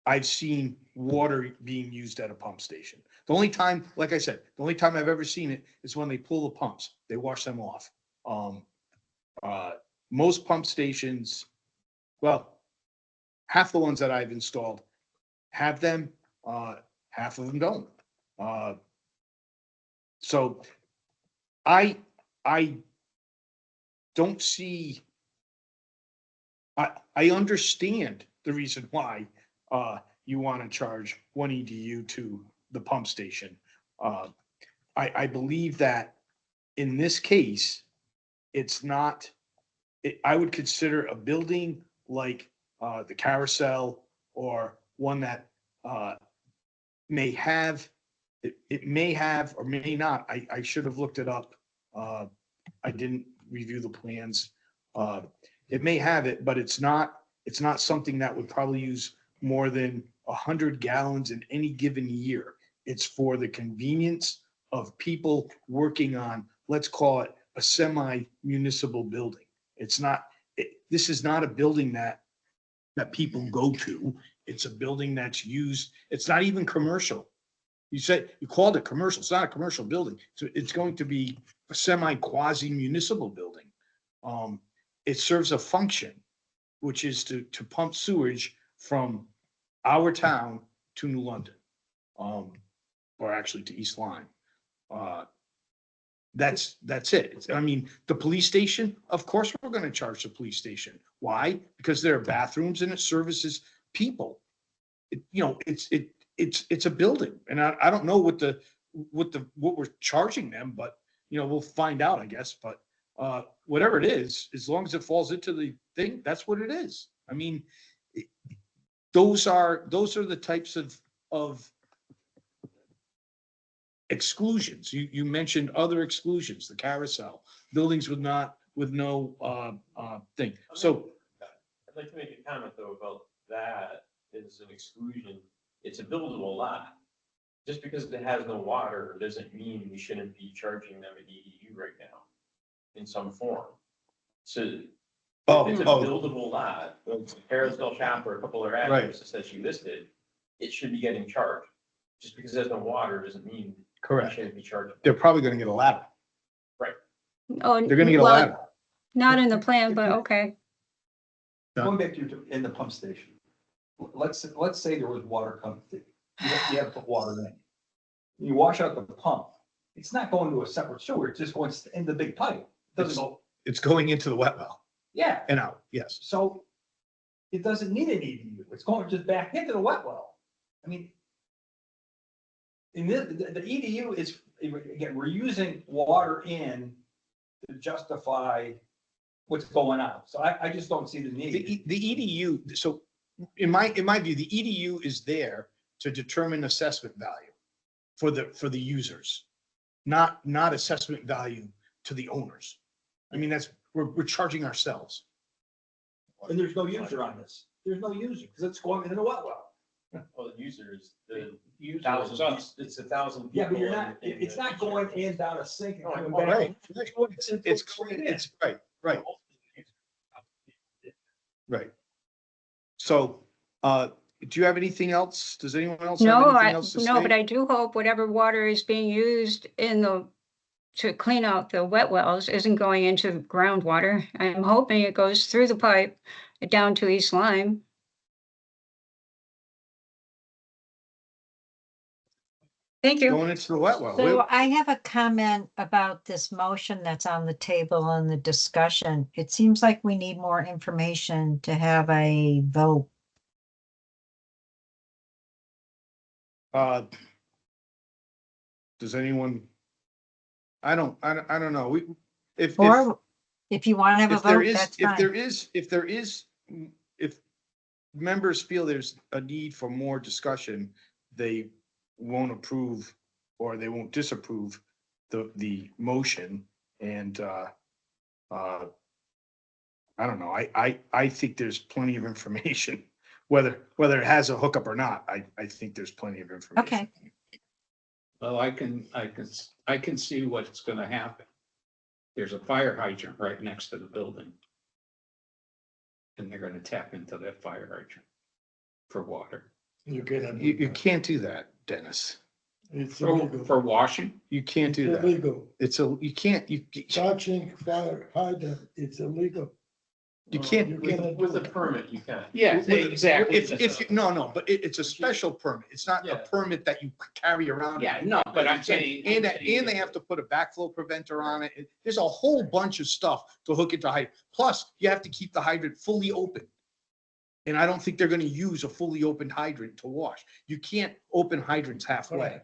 I've seen water being used at a pump station. The only time, like I said, the only time I've ever seen it is when they pull the pumps. They wash them off. Most pump stations, well, half the ones that I've installed have them, half of them don't. So I don't see, I understand the reason why you want to charge one EDU to the pump station. I believe that in this case, it's not, I would consider a building like the Carousel or one that may have, it may have or may not. I should have looked it up. I didn't review the plans. It may have it, but it's not something that would probably use more than 100 gallons in any given year. It's for the convenience of people working on, let's call it a semi-municipal building. It's not, this is not a building that people go to. It's a building that's used. It's not even commercial. You said, you called it commercial. It's not a commercial building. So it's going to be a semi-quasi municipal building. It serves a function, which is to pump sewage from our town to New London, or actually to East Lyme. That's it. I mean, the police station, of course, we're going to charge the police station. Why? Because there are bathrooms and it services people. It's a building, and I don't know what we're charging them, but we'll find out, I guess. But whatever it is, as long as it falls into the thing, that's what it is. I mean, those are the types of exclusions. You mentioned other exclusions, the Carousel, buildings with no thing. So like to make a comment though about that is an exclusion. It's a buildable lot. Just because it has no water doesn't mean we shouldn't be charging them an EDU right now in some form. So if it's a buildable lot, Harris Del Chapa or a couple of Right. addresses that she listed, it should be getting charged. Just because there's no water doesn't mean we Correct. shouldn't be charged. They're probably gonna get a ladder. Oh, They're gonna get a well, ladder. not in the plan, but okay. Going back to your, in the pump station. Let's say there was water coming, you have to put water in. You wash out the pump, it's not going to a separate sewer, it just going in the big pipe. It doesn't go, It's going into the wet well yeah, and out, yes. so it doesn't need an EDU, it's going just back into the wet well. I mean, in the EDU is, again, we're using water in to justify what's going on. So I just don't see the need. The EDU, so in my view, the EDU is there to determine assessment value for the users, not assessment value to the owners. I mean, we're charging ourselves. And there's no user on this. There's no user because it's going into the wet well. Well, the users, the Use thousands, us. it's 1,000. Yeah, but you're people not, in it's the not going in down a sink and coming Right, back. right. It's right. Right. So, do you have anything else? Does anyone else have No, anything else to say? no, but I do hope whatever water is being used to clean out the wet wells isn't going into groundwater. I'm hoping it goes through the pipe down to East Lyme. Thank you. Going into the wet well. So I have a comment about this motion that's on the table and the discussion. It seems like we need more information to have a vote. Does anyone? I don't know. If Or if you want to have a there vote, is, that's fine. if members feel there's a need for more discussion, they won't approve or they won't disapprove the motion. And, I don't know. I think there's plenty of information, whether it has a hookup or not. I think there's plenty of information. Okay. Well, I can see what's gonna happen. There's a fire hydrant right next to the building. And they're gonna tap into that fire hydrant for water. You cannot. You can't do that, Dennis. It's For illegal. washing? You can't do It's that. illegal. You can't, you Touching fire hydrant, it's illegal. can't. You cannot With do a that. permit, you can. Yeah, With- exactly. No, but it's a special permit. It's not a Yeah. permit that you carry around. Yeah, no, but I'm saying. And they have to put a backflow preventer on it. There's a whole bunch of stuff to hook into hydrant. Plus, you have to keep the hydrant fully open. And I don't think they're gonna use a fully open hydrant to wash. You can't open hydrants halfway.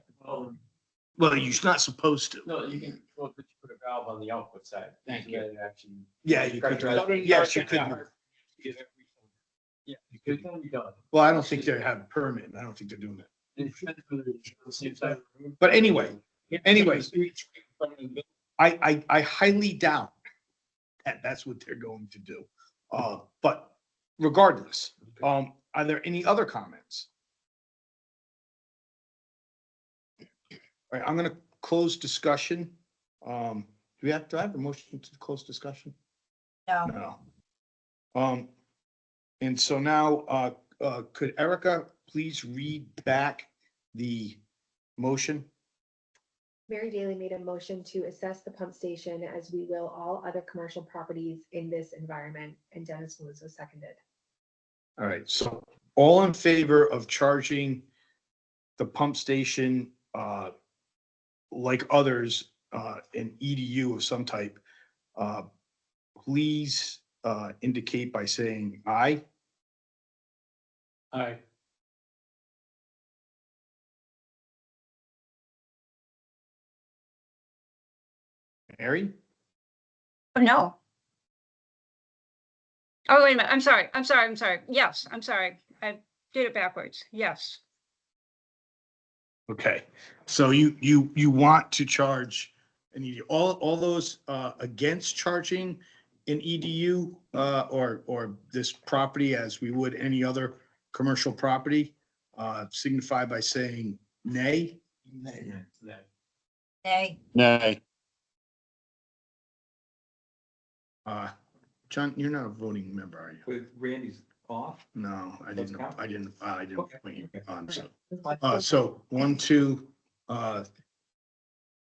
Well, you're not supposed to. No, you can, well, but you put a valve on the output side. Thank so you. that it actually. Yeah, you could. Pressurize- Yes, you could. Yeah, it can be done. Well, I don't think they have a permit. I don't think they're doing it. It should be on the same side of the road. But anyway, anyways, Streets right in front of the building. I highly doubt that that's what they're going to do. But regardless, are there any other comments? All right, I'm gonna close discussion. Do I have a motion to close discussion? No. No. And so now, could Erica please read back the motion? Mary Daly made a motion to assess the pump station as we will all other commercial properties in this environment, and Dennis Meluzzo seconded. All right, so all in favor of charging the pump station, like others, an EDU of some type, please indicate by saying aye. Aye. Mary? Oh, no. Oh, wait a minute. I'm sorry. Yes, I'm sorry. I did it backwards. Yes. Okay, so you want to charge an EDU. All those against charging an EDU, or this property as we would any other commercial property, signify by saying nay. Nay. Nay. John, you're not a voting member, are you? With Randy's off. No, I Doesn't didn't, count? I didn't Okay. put you on, so. That's fine. So 1, 2,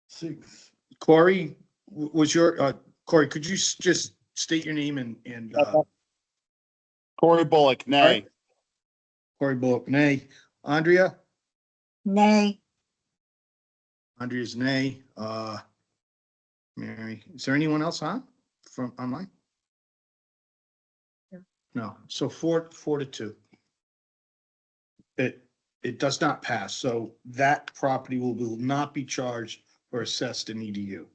6. Corey, was your, Corey, could you just state your name and, Corey Bullock, nay. Corey Bullock, nay. Andrea? Nay. Andrea's nay. Mary, is there anyone else on from online? No. No, so 4-2. It does not pass, so that property will not be charged or assessed an EDU.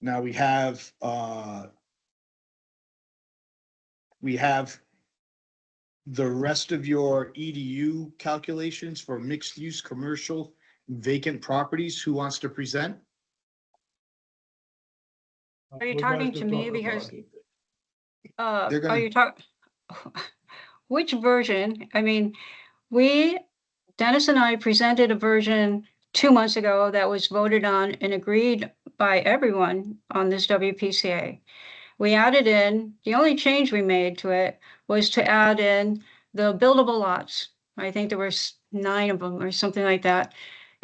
Now we have the rest of your EDU calculations for mixed use, commercial, vacant properties. Who wants to present? Are you talking to me? Because, They're gonna- are you talking? Which version? I mean, Dennis and I presented a version 2 months ago that was voted on and agreed by everyone on this WPCA. We added in, the only change we made to it was to add in the buildable lots. I think there were 9 of them or something like that.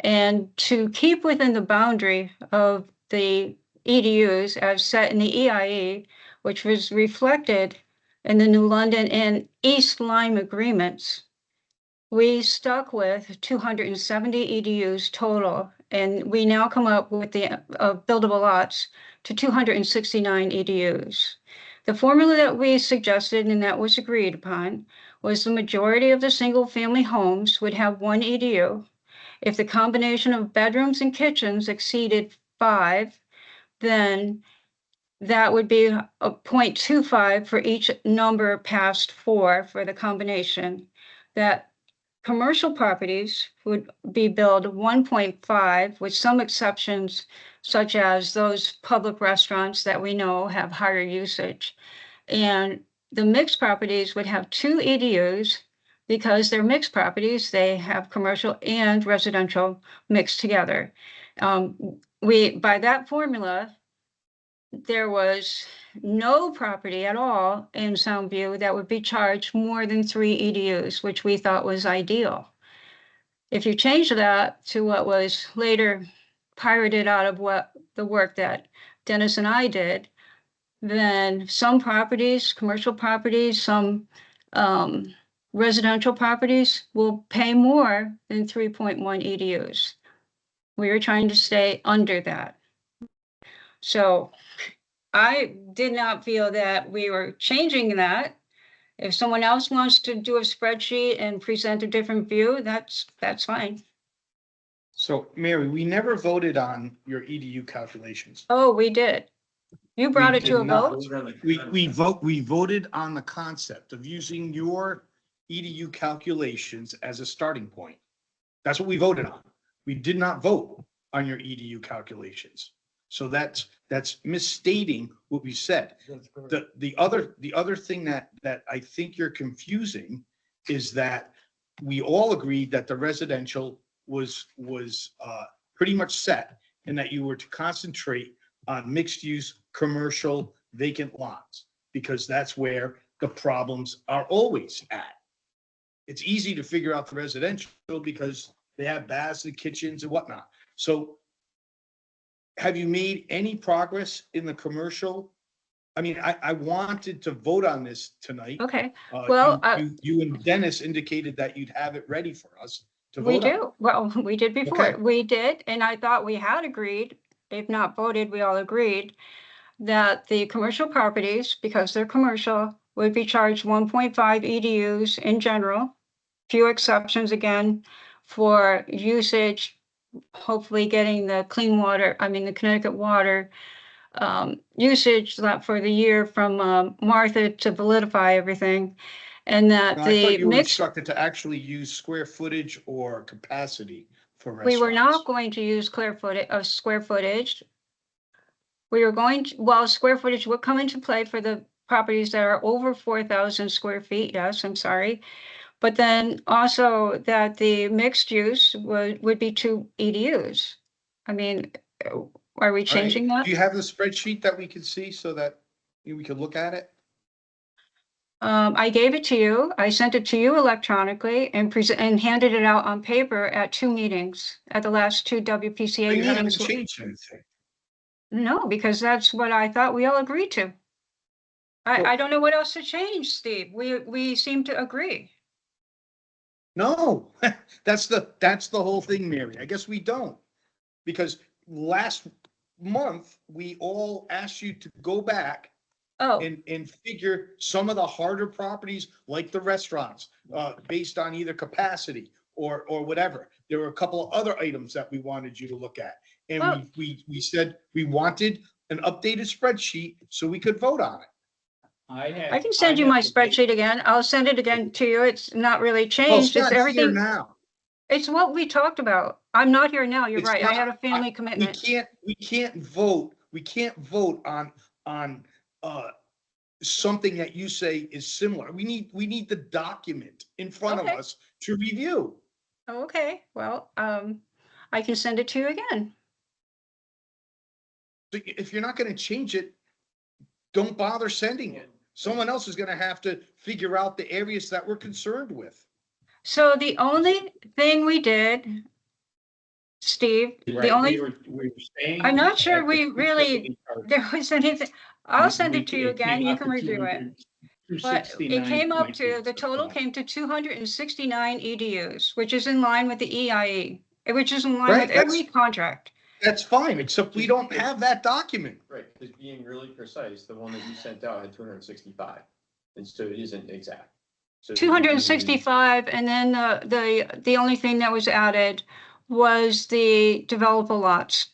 And to keep within the boundary of the EDUs as set in the EIE, which was reflected in the New London and East Lyme agreements, we stuck with 270 EDUs total, and we now come up with the buildable lots to 269 EDUs. The formula that we suggested and that was agreed upon was the majority of the single-family homes would have 1 EDU. If the combination of bedrooms and kitchens exceeded 5, then that would be a 0.25 for each number past 4 for the combination. That commercial properties would be billed 1.5 with some exceptions, such as those public restaurants that we know have higher usage. And the mixed properties would have 2 EDUs because they're mixed properties. They have commercial and residential mixed together. By that formula, there was no property at all in Soundview that would be charged more than 3 EDUs, which we thought was ideal. If you change that to what was later pirated out of what the work that Dennis and I did, then some properties, commercial properties, some residential properties will pay more than 3.1 EDUs. We were trying to stay under that. So I did not feel that we were changing that. If someone else wants to do a spreadsheet and present a different view, that's fine. So Mary, we never voted on your EDU calculations. Oh, we did. You brought We it to a did not. vote? We voted on the concept of using your EDU calculations as a starting point. That's what we voted on. We did not vote on your EDU calculations. So that's misstating what we said. That's correct. The other thing that I think you're confusing is that we all agreed that the residential was pretty much set, and that you were to concentrate on mixed use, commercial, vacant lots, because that's where the problems are always at. It's easy to figure out the residential because they have baths and kitchens and whatnot. So have you made any progress in the commercial? I mean, I wanted to vote on this tonight. Okay, well, You and Dennis indicated that you'd have it ready for us to we vote on. do. Well, we did before. Okay. We did, and I thought we had agreed, if not voted, we all agreed that the commercial properties, because they're commercial, would be charged 1.5 EDUs in general. Few exceptions again for usage, hopefully getting the clean water, the Connecticut water usage for the year from Martha to validify everything. And that No, I thought the you were mix, instructed to actually use square footage or capacity for we were not restaurants. going to use square footage. we were going to, well, square footage would come into play for the properties that are over 4,000 square feet. Yes, I'm sorry. But then also that the mixed use would be 2 EDUs. I mean, are we changing that? Do you have the spreadsheet that we could see so that we could look at it? I gave it to you. I sent it to you electronically and and handed it out on paper at 2 meetings, at the last 2 WPCA You haven't meetings. changed anything. No, because that's what I thought we all agreed to. Well- I don't know what else to change, Steve. We seem to agree. No, that's the whole thing, Mary. I guess we don't. Because last month, we all asked you to go back Oh, and figure some of the harder properties, like the restaurants, based on either capacity or whatever. There were a couple of other items that we wanted you to look at. Oh. And we said we wanted an updated spreadsheet so we could vote on it. I can send you my spreadsheet again. I'll send it again to you. It's not really Well, changed. It's not here everything. now. It's what we talked about. I'm not here now. You're It's right. I had a not- family We commitment. can't vote on something that you say is similar. We need the document in front of Okay. us to review. Okay, well, I can send it to you again. So if you're not gonna change it, don't bother sending it. Someone else is gonna have to figure out the areas that we're concerned with. So the only thing we did, Steve, the Right, only, we were staying. I'm not sure at the we really, 270 there was anything, I'll send it to you again. You came can out to review it. 200 But it came up to, 269.8, the total something. came to 269 EDUs, which is in line with the EIE, which is in line Right, with every that's- contract. That's fine, except we don't have that document. Right, because being really precise, the one that you sent out had 265, and so it isn't exact. So the 265, and then the only thing that was added was the developable lots.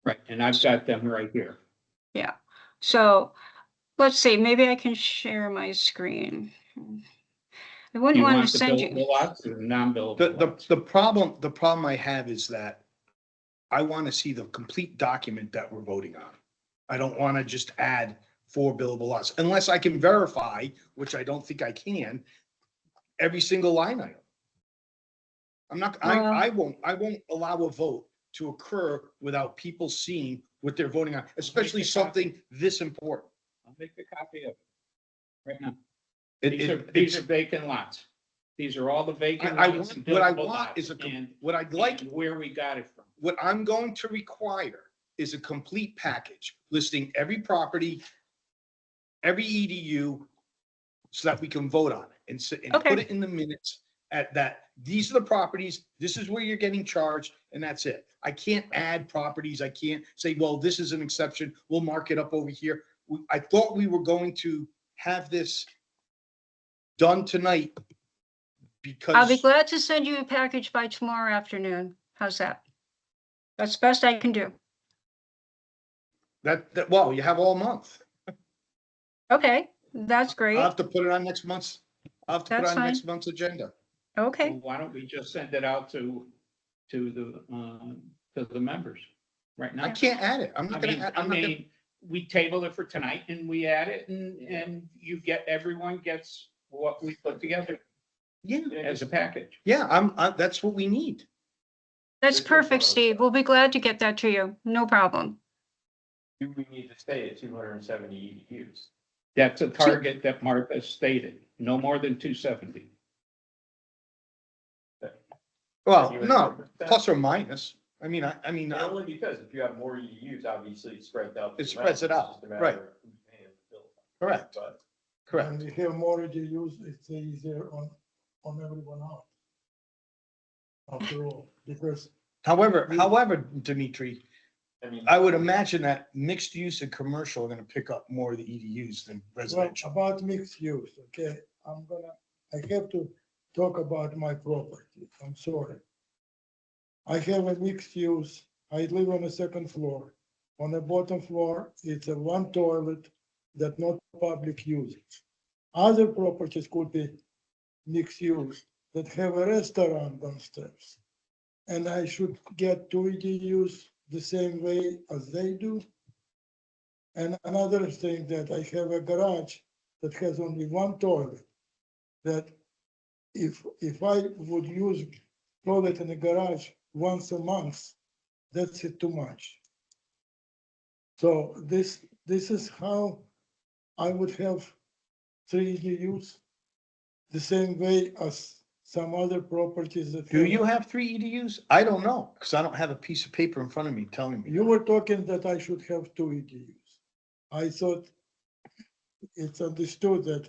Right, and I've got them right here. Yeah, so let's see, maybe I can share my screen. I Do wouldn't you want want to the send you. billable lots or non-billable lots? The problem I have is that I want to see the complete document that we're voting on. I don't want to just add 4 billable lots unless I can verify, which I don't think I can, every single line item. I won't allow a vote to occur without people seeing what they're voting on, especially something this important. I'll make a copy of it right now. It- These it- are, these are it's- vacant lots. These are all the vacant I lots. want, and what I billable want lots is and- what I'd like, and where we got it from. what I'm going to require is a complete package listing every property, every EDU, so that we can vote on it and Okay. put it in the minutes at that, these are the properties, this is where you're getting charged, and that's it. I can't add properties. I can't say, well, this is an exception. We'll mark it up over here. I thought we were going to have this done tonight I'll be because glad to send you a package by tomorrow afternoon. How's that? That's the best I can do. well, you have all month. Okay, that's I'll great. have to put it on next month's, I'll have to put it That's on next fine. month's agenda. Okay, Well, why don't we just send it out to the members right now? I can't add it. I'm I not gonna, mean, add- I I'm not gonna, mean, we table it for tonight and we add it and you get, everyone gets what we put together yeah, as a package. yeah, that's what we need. that's There's no perfect, problem. Steve. We'll be glad to get that to you. No problem. Do we need to stay at 270 EDUs? That's a target that Martha stated, no more than 270. Well, You no, agree with that? plus or minus. I mean, And only because if you have more EDUs, obviously it spreads out. It spreads it out, right. Correct. But Correct. When we have more use, it's easier on everyone else. After all, because However, Dimitri, I mean. I would imagine that mixed use and commercial are gonna pick up more of the EDUs than well, residential. about mixed use, okay, I have to talk about my property, I'm sorry. I have a mixed use, I live on the second floor. On the bottom floor, it's a one toilet that not public usage. Other properties could be mixed use that have a restaurant downstairs. And I should get 2 EDUs the same way as they do. And another thing that I have a garage that has only one toilet. That if I would use toilet in the garage once a month, that's it too much. So this is how I would have 3 EDUs, the same way as some other properties that. Do you have 3 EDUs? I don't know, because I don't have a piece of paper in front of me telling me. You were talking that I should have 2 EDUs. I thought it's understood that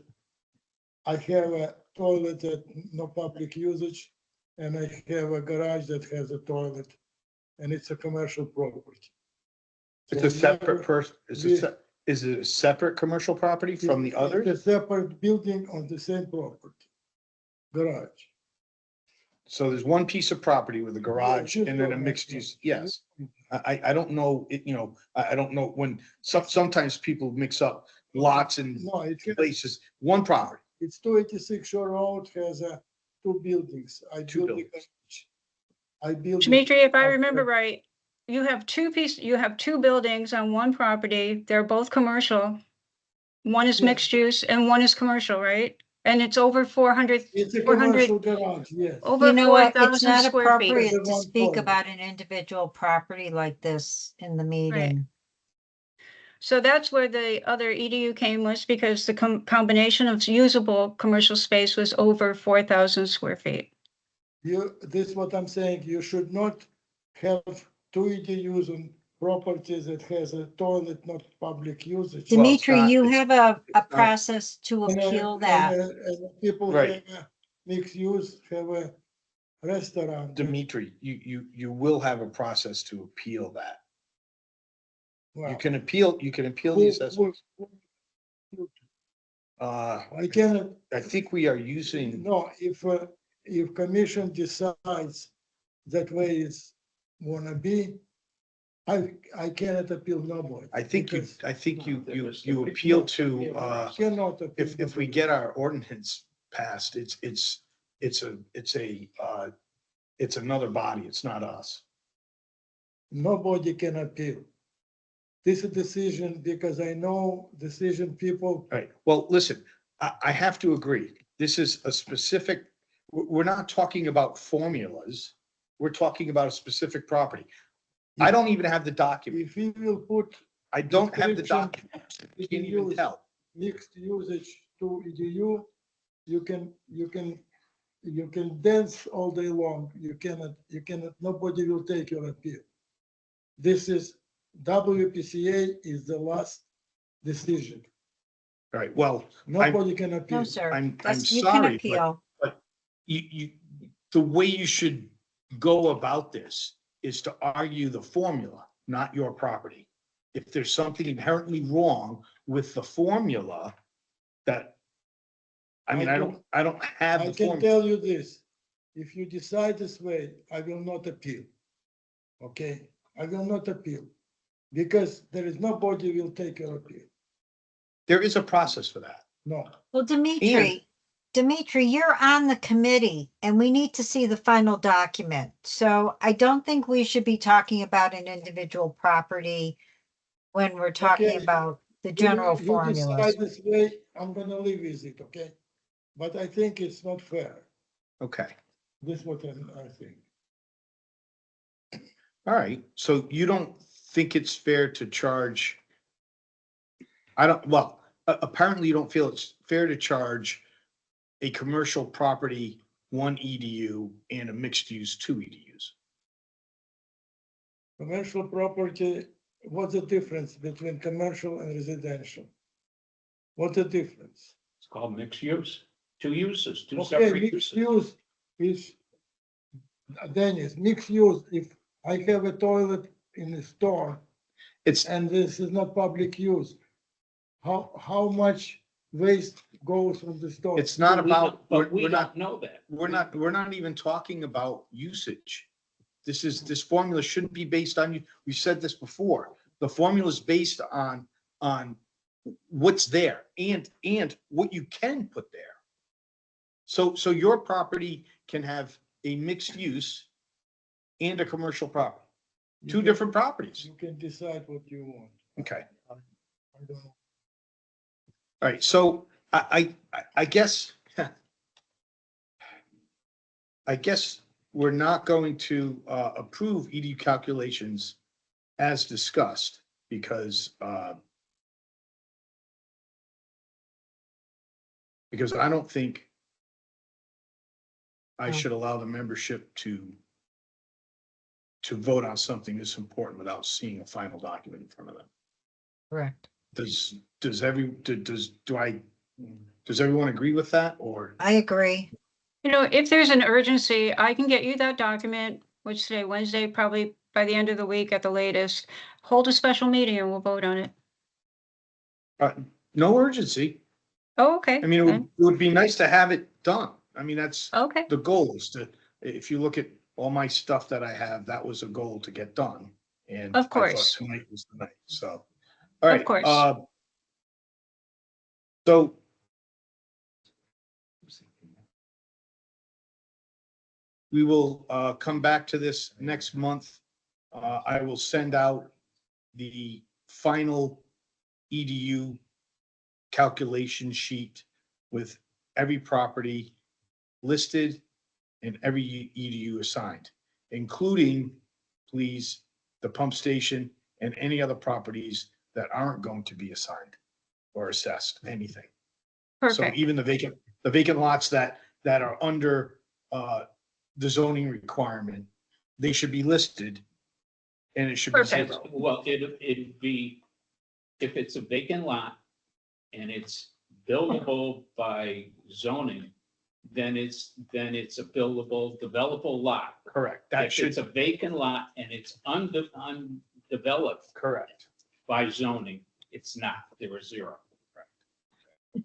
I have a toilet that no public usage, and I have a garage that has a toilet, and it's a commercial property. It's So a separate we- person, is it a separate commercial property from the It's others? a separate building on the same property, garage. So there's one piece of property with a garage just and then a one, mixed yeah. use, yes. I don't know, I don't know when, sometimes people mix up lots and No, places, one property. it's 286 Shore Road has 2 buildings. I Two built the buildings. garage. I built. it Dimitri, if I after- remember right, you have you have two buildings on one property. They're both commercial. One is Yeah. mixed use and one is commercial, right? And it's over 400, It's a 400 commercial garage, yes. over You know what? It's 4,000 not square feet. appropriate There's to one speak toilet. about an individual property like this in the meeting. So that's where the other EDU came, was because the combination of usable commercial space was over 4,000 square feet. This is what I'm saying, you should not have 2 EDUs on properties that has a toilet, not public usage. Well, it's Dimitri, not- you it's- have a not- process to appeal that. And people Right. have mixed use, have a restaurant. Dimitri, you will have a process to appeal that. You Well, can appeal the who- assessment. I cannot, I think we are using, no, if commission decides that way it's wanna be, I cannot appeal nobody. because you appeal to, I Cannot appeal. if we nobody. get our ordinance passed, it's another body, it's not us. Nobody can appeal. This is a decision, because I know decision people, All right, well, listen, I have to agree, this is a specific, we're not talking about formulas. We're talking about a specific property. I don't even have the document. if you will put I don't have the description, document. I can't even use tell. mixed usage to EDU, you can dance all day long. You cannot, nobody will take your appeal. This is, WPCA is the last decision. All right, well, Nobody can appeal. No, sir. I'm You can sorry, appeal. the way you should go about this is to argue the formula, not your property. If there's something inherently wrong with the formula that, I mean, I don't have I the can formula. tell you this, if you decide this way, I will not appeal. Okay, I will not appeal, because there is nobody will take your appeal. There is a process for that. No, Well, Dimitri, you're on the committee and we need to see the final document. So I don't think we should be talking about an individual property when we're talking Okay. about the general You formulas. decide this way, I'm gonna live with it, okay? But I think it's not fair. Okay, This is what I think. all right, so you don't think it's fair to charge? Apparently you don't feel it's fair to charge a commercial property, 1 EDU and a mixed use, 2 EDUs. Commercial property, what's the difference between commercial and residential? What's the difference? It's called mixed use, 2 uses, 2 Okay, separate mixed uses. use is, Dennis, mixed use, if I have a toilet in the store It's, and this is not public use, how much waste goes from the store? it's not about, But we we're not, don't know that. we're not even talking about usage. This formula shouldn't be based on, we said this before, the formula is based on what's there and what you can put there. So your property can have a mixed use and a commercial property, You 2 can- different properties. You can decide what you want. Okay. I don't know. All right, so I guess, I guess we're not going to approve EDU calculations as discussed because I don't think I No. should allow the membership to vote on something this important without seeing a final document in front of them. Correct. Does everyone agree with that, or? I agree. You know, if there's an urgency, I can get you that document, which today, Wednesday, probably by the end of the week at the latest. Hold a special meeting and we'll vote on it. No urgency. Oh, okay. I mean, then. it would be nice to have it done. I mean, that's Okay, the goal is to, if you look at all my stuff that I have, that was a goal to get done. And Of I thought course. tonight was the night, so. All right. course. So we will come back to this next month. I will send out the final EDU calculation sheet with every property listed and every EDU assigned, including, please, the pump station and any other properties that aren't going to be assigned or assessed, anything. So perfect. even the vacant lots that are under the zoning requirement, they should be listed and it should be Perfect. zero. Well, it'd be, if it's a vacant lot and it's buildable by zoning, then it's a buildable, developable lot. Correct. That If should, it's a vacant lot and it's undeveloped correct. by zoning, it's not, there is zero.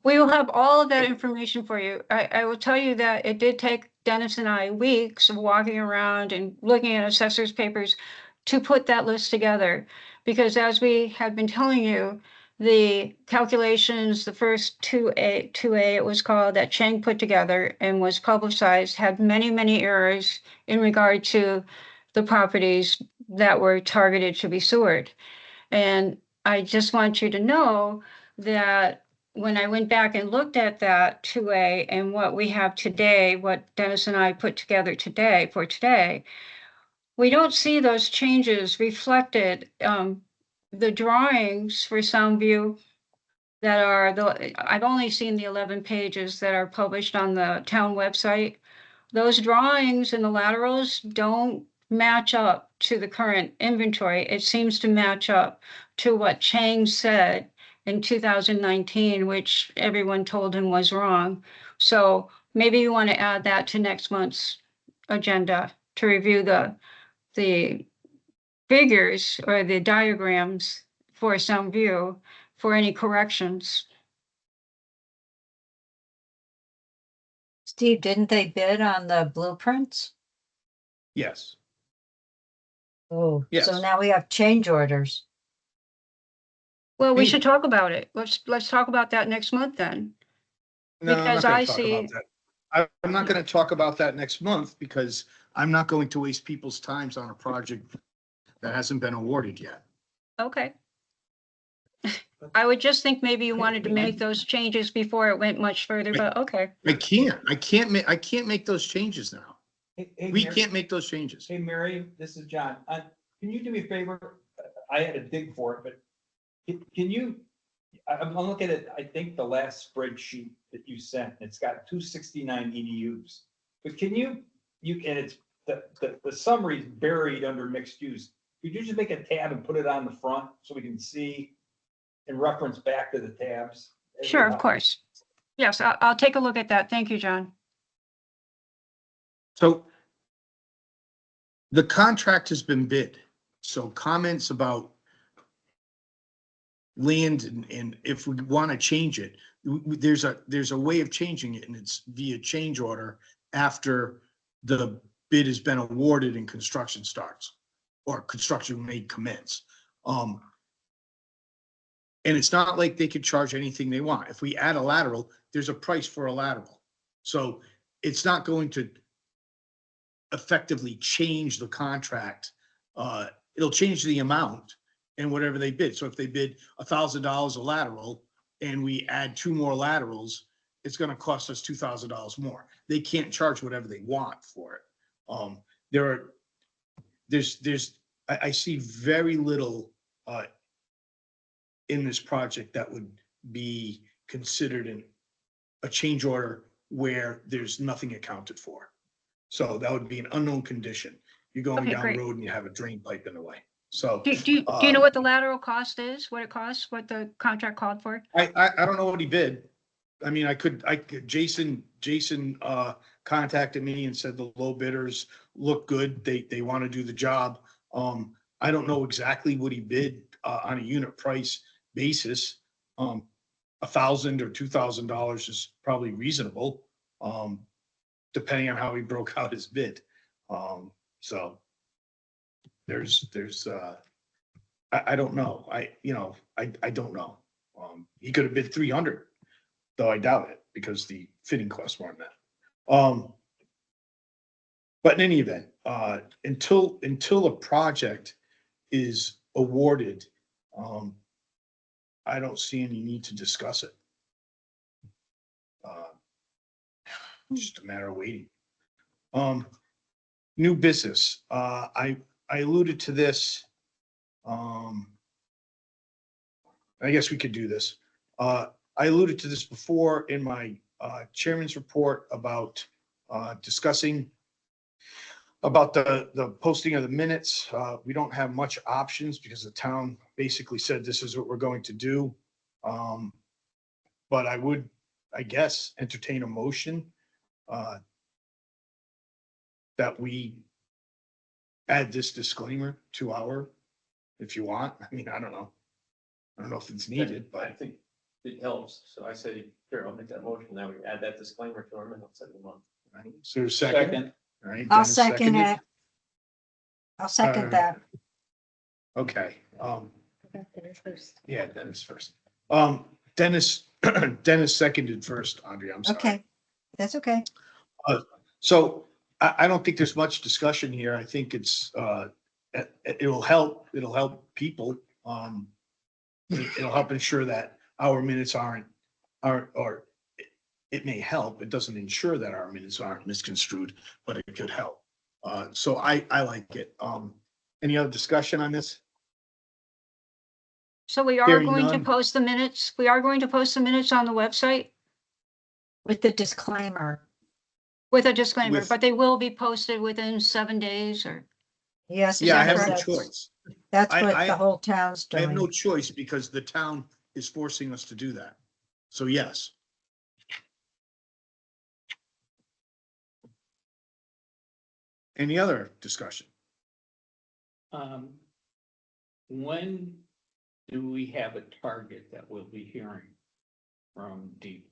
We will have all of that information for you. I will tell you that it did take Dennis and I weeks of walking around and looking at assessors' papers to put that list together. Because as we had been telling you, the calculations, the first 2A it was called, that Chang put together and was publicized, had many, many errors in regard to the properties that were targeted to be sewered. And I just want you to know that when I went back and looked at that 2A and what we have today, what Dennis and I put together today for today, we don't see those changes reflected. The drawings for Soundview that are I've only seen the 11 pages that are published on the town website. Those drawings and the laterals don't match up to the current inventory. It seems to match up to what Chang said in 2019, which everyone told him was wrong. So maybe you want to add that to next month's agenda to review the figures or the diagrams for some view for any corrections. Steve, didn't they bid on the blueprints? Yes. Oh, so Yes. now we have change orders. Well, we Maybe. should talk about it. Let's talk about that next month then. No, I'm Because not gonna I talk see- about that. I'm not gonna talk about that next month because I'm not going to waste people's times on a project that hasn't been awarded yet. Okay. I would just think maybe you wanted to make those changes before it went much further, but okay. I can't make those changes now. Hey, We Mary- can't make those changes. Hey, Mary, this is John. Can you do me a favor? I had to dig for it, but can you, I'm looking at, I think the last spreadsheet that you sent, it's got 269 EDUs. But can you, and it's, the summary is buried under mixed use. Could you just make a tab and put it on the front so we can see and reference back to the tabs? Sure, of course. Yes, I'll take a look at that. Thank you, John. So the contract has been bid, so comments about land and if we want to change it, there's a way of changing it, and it's via change order after the bid has been awarded and construction starts or construction may commence. And it's not like they could charge anything they want. If we add a lateral, there's a price for a lateral. So it's not going to effectively change the contract. It'll change the amount and whatever they bid. So if they bid $1,000 a lateral and we add 2 more laterals, it's gonna cost us $2,000 more. They can't charge whatever they want for it. I see very little, in this project that would be considered a change order where there's nothing accounted for. So that would be an unknown condition. You're going Okay, down great. the road and you have a drain pipe in the way. So Do you know what the lateral cost is, what it costs, what the contract called for? I don't know what he bid. I mean, Jason contacted me and said the low bidders look good. They want to do the job. I don't know exactly what he bid, on a unit price basis. $1,000 or $2,000 is probably reasonable, depending on how he broke out his bid. So I don't know. I don't know. He could have bid 300, though I doubt it because the fitting costs more than that. But in any event, until a project is awarded, I don't see any need to discuss it. Just a matter of waiting. New business. I alluded to this. I guess we could do this. I alluded to this before in my chairman's report about discussing about the posting of the minutes. We don't have much options because the town basically said this is what we're going to do. But I would, I guess, entertain a motion that we add this disclaimer to our, if you want. I mean, I don't know. I don't know if it's needed, I but think it helps. So I say, sure, I'll make that motion. Now we add that disclaimer to our minutes every month. right, so there's a second. Second. All right, I'll Dennis second seconded. it. I'll second Uh, that. Okay, Dennis first. yeah, Dennis first. Dennis, Dennis seconded first, Andrea, I'm sorry. Okay, that's okay. So I don't think there's much discussion here. I think it's, it'll help people. It'll help ensure that our minutes aren't, or it may help. It doesn't ensure that our minutes aren't misconstrued, but it could help. So I like it. Any other discussion on this? So we are Hearing going to none. post the minutes. We are going to post the minutes on the website With the disclaimer. with a disclaimer, With- but they will be posted within 7 days or, Yes. Yeah, I have because no that's- choice. That's I- what I- the whole town's I have no doing. choice because the town is forcing us to do that. So yes. Any other discussion? When do we have a target that we'll be hearing from Deep?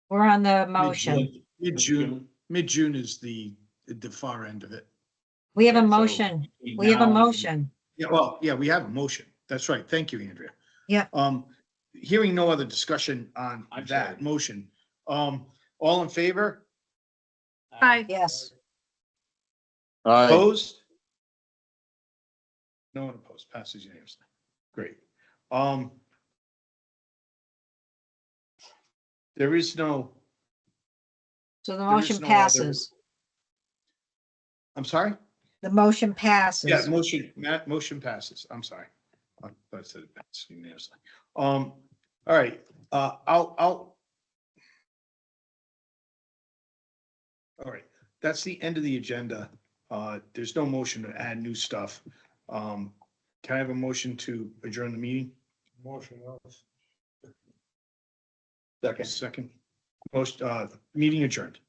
We're on the motion. Mid-June is the far end of it. We have a Okay, so motion. between We have a now and- motion. Yeah, well, yeah, we have a motion. That's right. Thank you, Andrea. Yeah. Hearing no other discussion on I'm that sorry. motion. All in favor? Aye. Yes. Aye. Opposed? No one opposed. Passes unanimously. Great. There is no, So the There is motion no other- passes. I'm sorry? The motion Yeah, passes. motion passes. I'm sorry. I thought I said it passed unanimously. All right, all right, that's the end of the agenda. There's no motion to add new stuff. Can I have a motion to adjourn the meeting? Motion else. Second. Most, meeting adjourned.